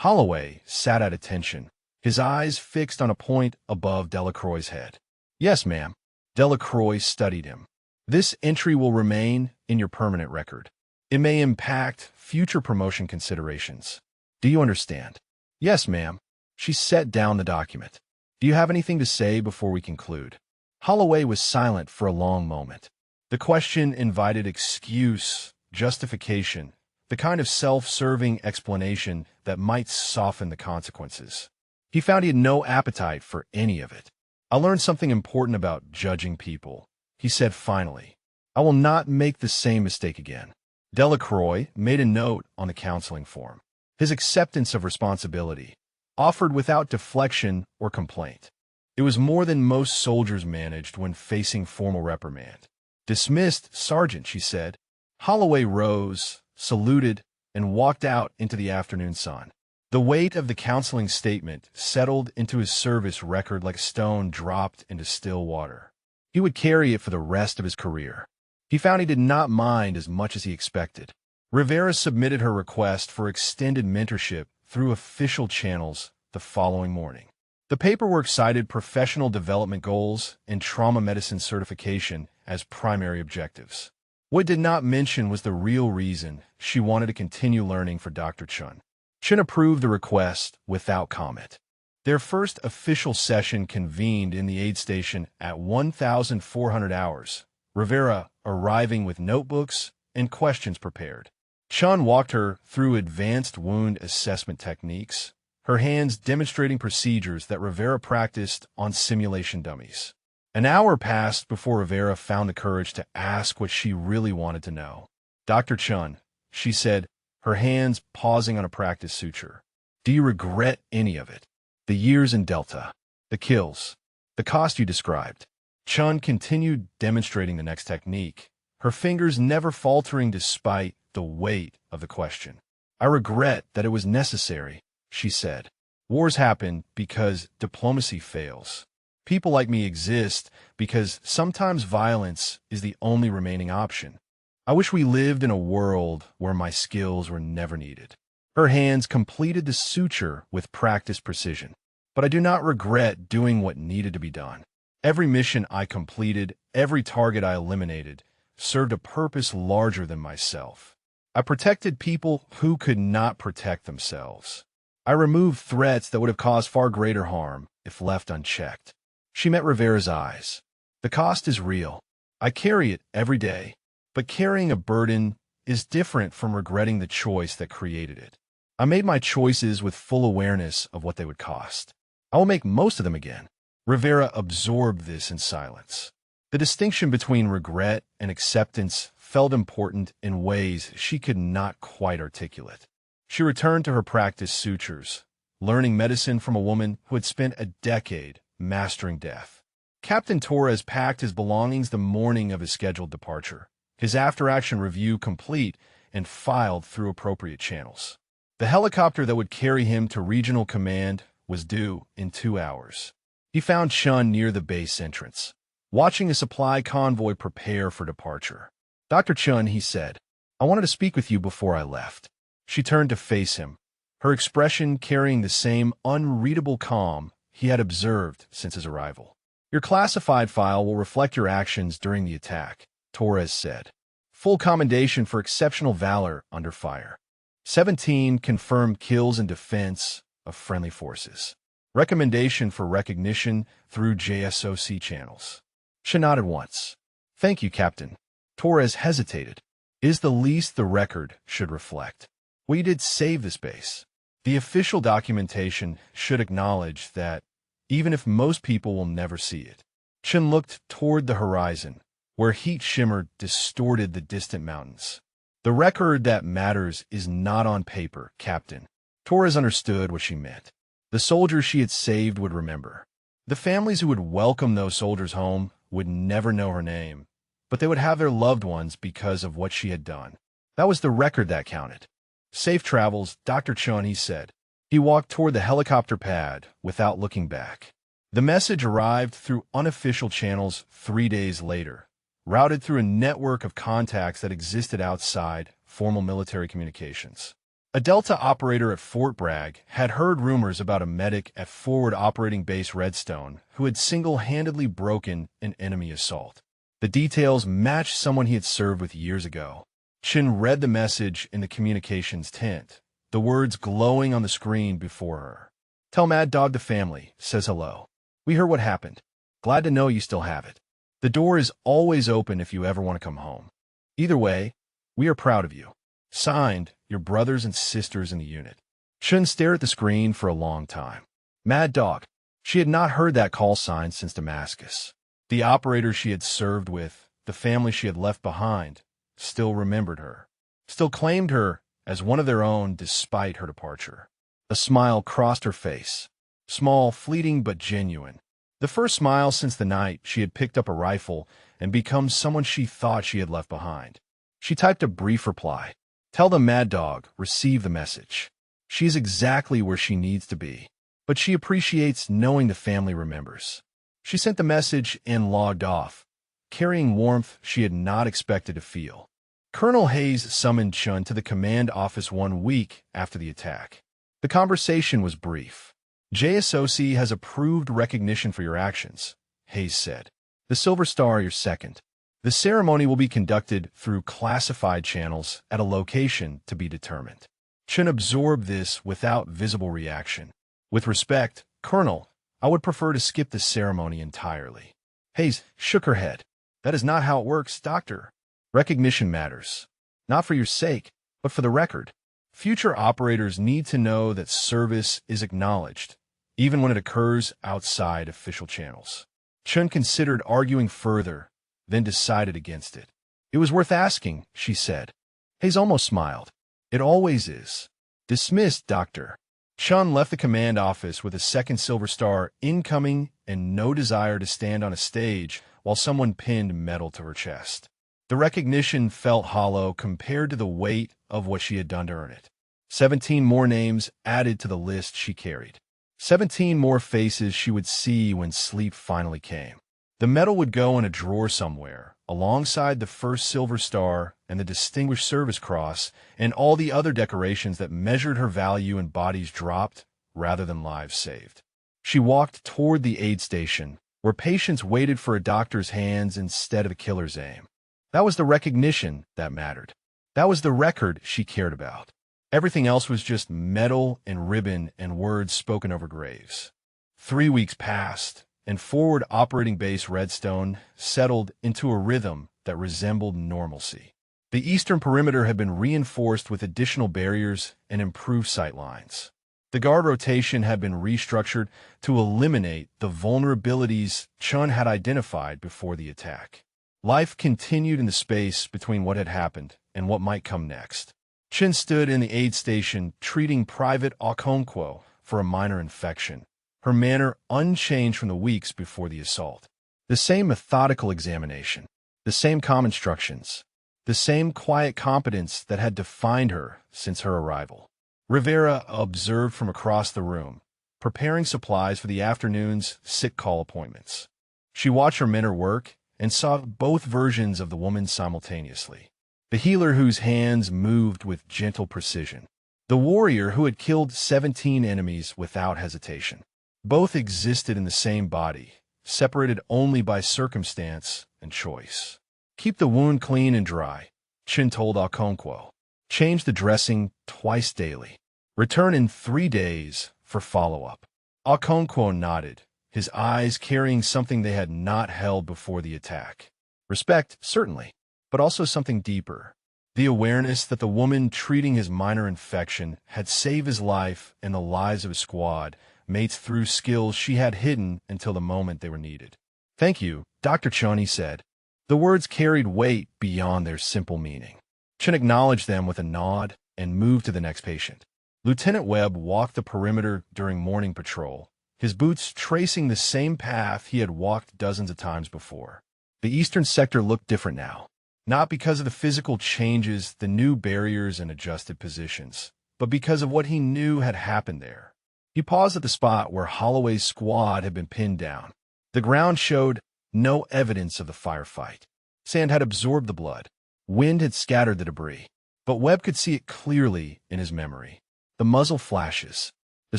Holloway sat at attention, his eyes fixed on a point above Delacroix's head. Yes, ma'am. Delacroix studied him. This entry will remain in your permanent record. It may impact future promotion considerations. Do you understand? Yes, ma'am. She set down the document. Do you have anything to say before we conclude? Holloway was silent for a long moment. The question invited excuse, justification, the kind of self-serving explanation that might soften the consequences. He found he had no appetite for any of it. I learned something important about judging people, he said finally. I will not make the same mistake again. Delacroix made a note on the counseling form. His acceptance of responsibility, offered without deflection or complaint. It was more than most soldiers managed when facing formal reprimand. Dismissed, Sergeant, she said. Holloway rose, saluted, and walked out into the afternoon sun. The weight of the counseling statement settled into his service record like a stone dropped into still water. He would carry it for the rest of his career. He found he did not mind as much as he expected. Rivera submitted her request for extended mentorship through official channels the following morning. The paperwork cited professional development goals and trauma medicine certification as primary objectives. What it did not mention was the real reason she wanted to continue learning for Dr. Chun. Chun approved the request without comment. Their first official session convened in the aid station at 1,400 hours, Rivera arriving with notebooks and questions prepared. Chun walked her through advanced wound assessment techniques, her hands demonstrating procedures that Rivera practiced on simulation dummies. An hour passed before Rivera found the courage to ask what she really wanted to know. Dr. Chun, she said, her hands pausing on a practice suture. Do you regret any of it? The years in Delta, the kills, the cost you described. Chun continued demonstrating the next technique, her fingers never faltering despite the weight of the question. I regret that it was necessary, she said. Wars happen because diplomacy fails. People like me exist because sometimes violence is the only remaining option. I wish we lived in a world where my skills were never needed. Her hands completed the suture with practiced precision. But I do not regret doing what needed to be done. Every mission I completed, every target I eliminated, served a purpose larger than myself. I protected people who could not protect themselves. I removed threats that would have caused far greater harm if left unchecked. She met Rivera's eyes. The cost is real. I carry it every day. But carrying a burden is different from regretting the choice that created it. I made my choices with full awareness of what they would cost. I will make most of them again. Rivera absorbed this in silence. The distinction between regret and acceptance felt important in ways she could not quite articulate. She returned to her practice sutures, learning medicine from a woman who had spent a decade mastering death. Captain Torres packed his belongings the morning of his scheduled departure, his after-action review complete and filed through appropriate channels. The helicopter that would carry him to regional command was due in 2 hours. He found Chun near the base entrance, watching a supply convoy prepare for departure. Dr. Chun, he said, I wanted to speak with you before I left. She turned to face him, her expression carrying the same unreadable calm he had observed since his arrival. Your classified file will reflect your actions during the attack, Torres said. Full commendation for exceptional valor under fire. 17 confirmed kills in defense of friendly forces. Recommendation for recognition through JSOC channels. She nodded once. Thank you, Captain. Torres hesitated. It is the least the record should reflect. We did save this base. The official documentation should acknowledge that, even if most people will never see it. Chun looked toward the horizon, where heat shimmer distorted the distant mountains. The record that matters is not on paper, Captain. Torres understood what she meant. The soldiers she had saved would remember. The families who would welcome those soldiers home would never know her name, but they would have their loved ones because of what she had done. That was the record that counted. Safe travels, Dr. Chun, he said. He walked toward the helicopter pad without looking back. The message arrived through unofficial channels 3 days later, routed through a network of contacts that existed outside formal military communications. A Delta operator at Fort Bragg had heard rumors about a medic at Forward Operating Base Redstone who had single-handedly broken an enemy assault. The details matched someone he had served with years ago. Chun read the message in the communications tent, the words glowing on the screen before her. Tell Mad Dog the family says hello. We heard what happened. Glad to know you still have it. The door is always open if you ever want to come home. Either way, we are proud of you. Signed, your brothers and sisters in the unit. Chun stared at the screen for a long time. Mad Dog. She had not heard that call sign since Damascus. The operator she had served with, the family she had left behind, still remembered her. Still claimed her as one of their own despite her departure. A smile crossed her face. Small, fleeting, but genuine. The first smile since the night she had picked up a rifle and become someone she thought she had left behind. She typed a brief reply. Tell the Mad Dog, receive the message. She is exactly where she needs to be, but she appreciates knowing the family remembers. She sent the message and logged off, carrying warmth she had not expected to feel. Colonel Hayes summoned Chun to the command office 1 week after the attack. The conversation was brief. JSOC has approved recognition for your actions, Hayes said. The Silver Star your second. The ceremony will be conducted through classified channels at a location to be determined. Chun absorbed this without visible reaction. With respect, Colonel, I would prefer to skip the ceremony entirely. Hayes shook her head. That is not how it works, Doctor. Recognition matters. Not for your sake, but for the record. Future operators need to know that service is acknowledged, even when it occurs outside official channels. Chun considered arguing further, then decided against it. It was worth asking, she said. Hayes almost smiled. It always is. Dismissed, Doctor. Chun left the command office with a second Silver Star incoming and no desire to stand on a stage while someone pinned metal to her chest. The recognition felt hollow compared to the weight of what she had done to earn it. 17 more names added to the list she carried. 17 more faces she would see when sleep finally came. The medal would go in a drawer somewhere, alongside the first Silver Star and the Distinguished Service Cross and all the other decorations that measured her value in bodies dropped rather than lives saved. She walked toward the aid station, where patients waited for a doctor's hands instead of a killer's aim. That was the recognition that mattered. That was the record she cared about. Everything else was just metal and ribbon and words spoken over graves. 3 weeks passed, and forward operating base Redstone settled into a rhythm that resembled normalcy. The eastern perimeter had been reinforced with additional barriers and improved sight lines. The guard rotation had been restructured to eliminate the vulnerabilities Chun had identified before the attack. Life continued in the space between what had happened and what might come next. Chun stood in the aid station treating Private Okonkwo for a minor infection, her manner unchanged from the weeks before the assault. The same methodical examination, the same calm instructions, the same quiet competence that had defined her since her arrival. Rivera observed from across the room, preparing supplies for the afternoon's sick call appointments. She watched her mentor work and saw both versions of the woman simultaneously. The healer whose hands moved with gentle precision. The warrior who had killed 17 enemies without hesitation. Both existed in the same body, separated only by circumstance and choice. Keep the wound clean and dry, Chun told Okonkwo. Change the dressing twice daily. Return in 3 days for follow-up. Okonkwo nodded, his eyes carrying something they had not held before the attack. Respect, certainly, but also something deeper. The awareness that the woman treating his minor infection had saved his life and the lives of his squad mates through skills she had hidden until the moment they were needed. Thank you, Dr. Chun, he said. The words carried weight beyond their simple meaning. Chun acknowledged them with a nod and moved to the next patient. Lieutenant Webb walked the perimeter during morning patrol, his boots tracing the same path he had walked dozens of times before. The eastern sector looked different now, not because of the physical changes, the new barriers and adjusted positions, but because of what he knew had happened there. He paused at the spot where Holloway's squad had been pinned down. The ground showed no evidence of the firefight. Sand had absorbed the blood. Wind had scattered the debris, but Webb could see it clearly in his memory. The muzzle flashes, the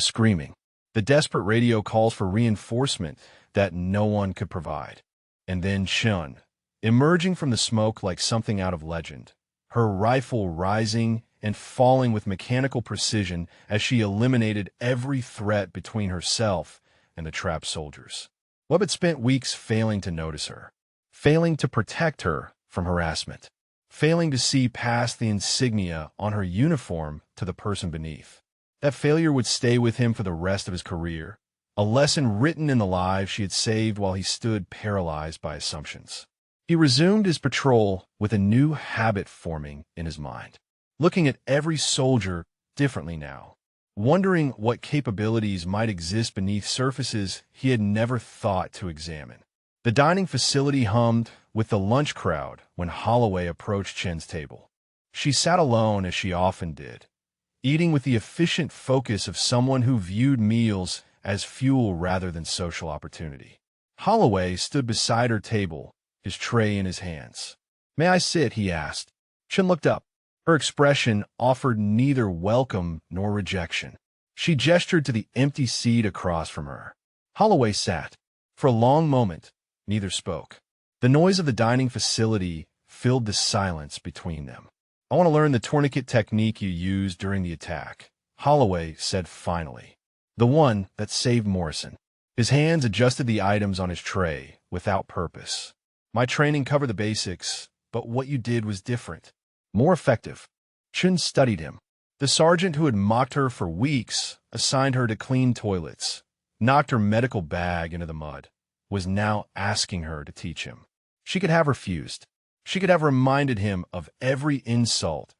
screaming, the desperate radio calls for reinforcement that no one could provide. And then Chun, emerging from the smoke like something out of legend, her rifle rising and falling with mechanical precision as she eliminated every threat between herself and the trapped soldiers. Webb had spent weeks failing to notice her, failing to protect her from harassment, failing to see past the insignia on her uniform to the person beneath. That failure would stay with him for the rest of his career, a lesson written in the lives she had saved while he stood paralyzed by assumptions. He resumed his patrol with a new habit forming in his mind, looking at every soldier differently now, wondering what capabilities might exist beneath surfaces he had never thought to examine. The dining facility hummed with the lunch crowd when Holloway approached Chen's table. She sat alone as she often did, eating with the efficient focus of someone who viewed meals as fuel rather than social opportunity. Holloway stood beside her table, his tray in his hands. "May I sit?" he asked. Chen looked up. Her expression offered neither welcome nor rejection. She gestured to the empty seat across from her. Holloway sat. For a long moment, neither spoke. The noise of the dining facility filled the silence between them. "I want to learn the tourniquet technique you used during the attack," Holloway said finally. "The one that saved Morrison." His hands adjusted the items on his tray without purpose. "My training covered the basics, but what you did was different. More effective." Chen studied him. The sergeant who had mocked her for weeks, assigned her to clean toilets, knocked her medical bag into the mud, was now asking her to teach him. She could have refused. She could have reminded him of every insult,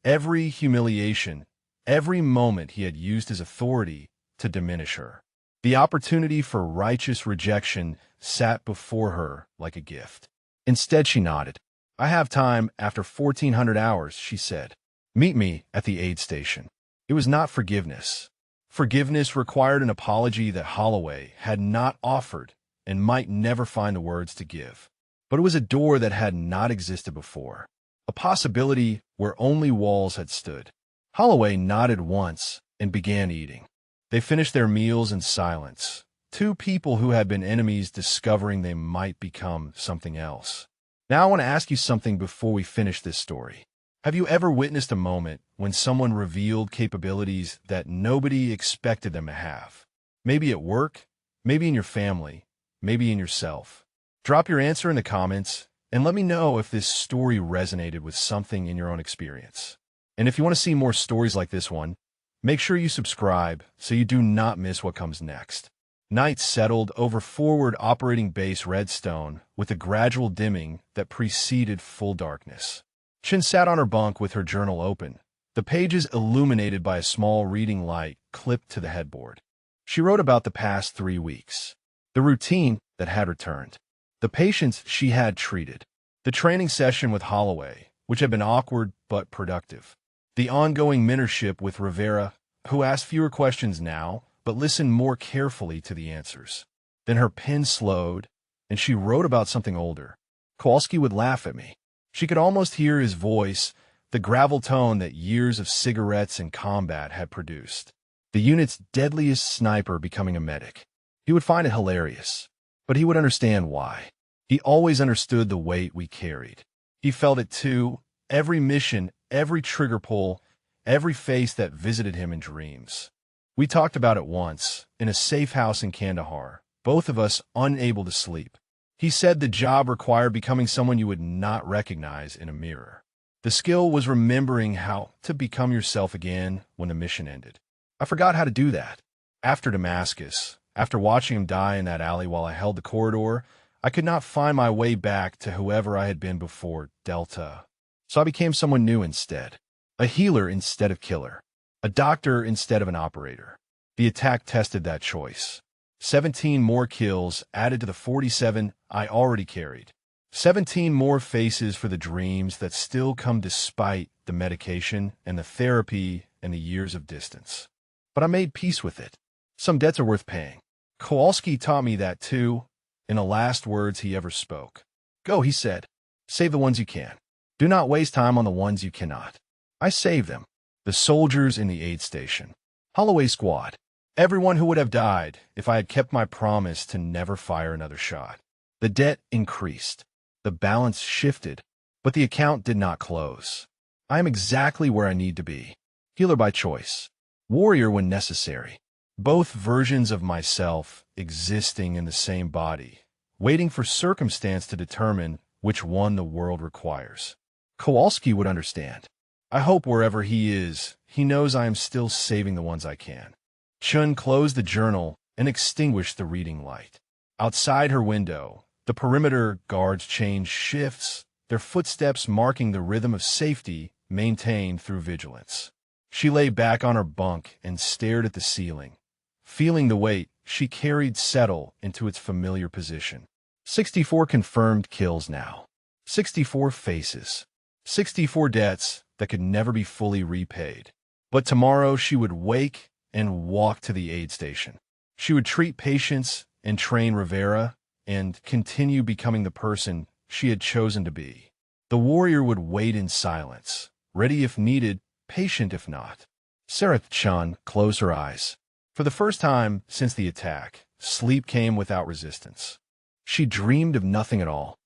every humiliation, every moment he had used his authority to diminish her. The opportunity for righteous rejection sat before her like a gift. Instead, she nodded. "I have time after 1,400 hours," she said. "Meet me at the aid station." It was not forgiveness. Forgiveness required an apology that Holloway had not offered and might never find the words to give. But it was a door that had not existed before, a possibility where only walls had stood. Holloway nodded once and began eating. They finished their meals in silence, two people who had been enemies discovering they might become something else. "Now I want to ask you something before we finish this story. Have you ever witnessed a moment when someone revealed capabilities that nobody expected them to have? Maybe at work, maybe in your family, maybe in yourself. Drop your answer in the comments and let me know if this story resonated with something in your own experience. And if you want to see more stories like this one, make sure you subscribe so you do not miss what comes next. Night settled over forward operating base Redstone with a gradual dimming that preceded full darkness. Chen sat on her bunk with her journal open, the pages illuminated by a small reading light clipped to the headboard. She wrote about the past 3 weeks, the routine that had returned, the patients she had treated, the training session with Holloway, which had been awkward but productive, the ongoing mentorship with Rivera, who asked fewer questions now, but listened more carefully to the answers. Then her pen slowed, and she wrote about something older. Kowalski would laugh at me. She could almost hear his voice, the gravel tone that years of cigarettes and combat had produced. The unit's deadliest sniper becoming a medic. He would find it hilarious, but he would understand why. He always understood the weight we carried. He felt it too, every mission, every trigger pull, every face that visited him in dreams. We talked about it once, in a safe house in Kandahar, both of us unable to sleep. He said the job required becoming someone you would not recognize in a mirror. The skill was remembering how to become yourself again when the mission ended. I forgot how to do that. After Damascus, after watching him die in that alley while I held the corridor, I could not find my way back to whoever I had been before, Delta. So I became someone new instead. A healer instead of killer. A doctor instead of an operator. The attack tested that choice. 17 more kills added to the 47 I already carried. 17 more faces for the dreams that still come despite the medication and the therapy and the years of distance. But I made peace with it. Some debts are worth paying. Kowalski taught me that too, in the last words he ever spoke. "Go," he said. "Save the ones you can. Do not waste time on the ones you cannot." I saved them. The soldiers in the aid station. Holloway squad. Everyone who would have died if I had kept my promise to never fire another shot. The debt increased. The balance shifted, but the account did not close. I am exactly where I need to be. Healer by choice. Warrior when necessary. Both versions of myself existing in the same body, waiting for circumstance to determine which one the world requires. Kowalski would understand. I hope wherever he is, he knows I am still saving the ones I can. Chun closed the journal and extinguished the reading light. Outside her window, the perimeter guards changed shifts, their footsteps marking the rhythm of safety maintained through vigilance. She lay back on her bunk and stared at the ceiling. Feeling the weight, she carried Settle into its familiar position. 64 confirmed kills now. 64 faces. 64 debts that could never be fully repaid. But tomorrow she would wake and walk to the aid station. She would treat patients and train Rivera and continue becoming the person she had chosen to be. The warrior would wait in silence, ready if needed, patient if not. Sarah Chun closed her eyes. For the first time since the attack, sleep came without resistance. She dreamed of nothing at all.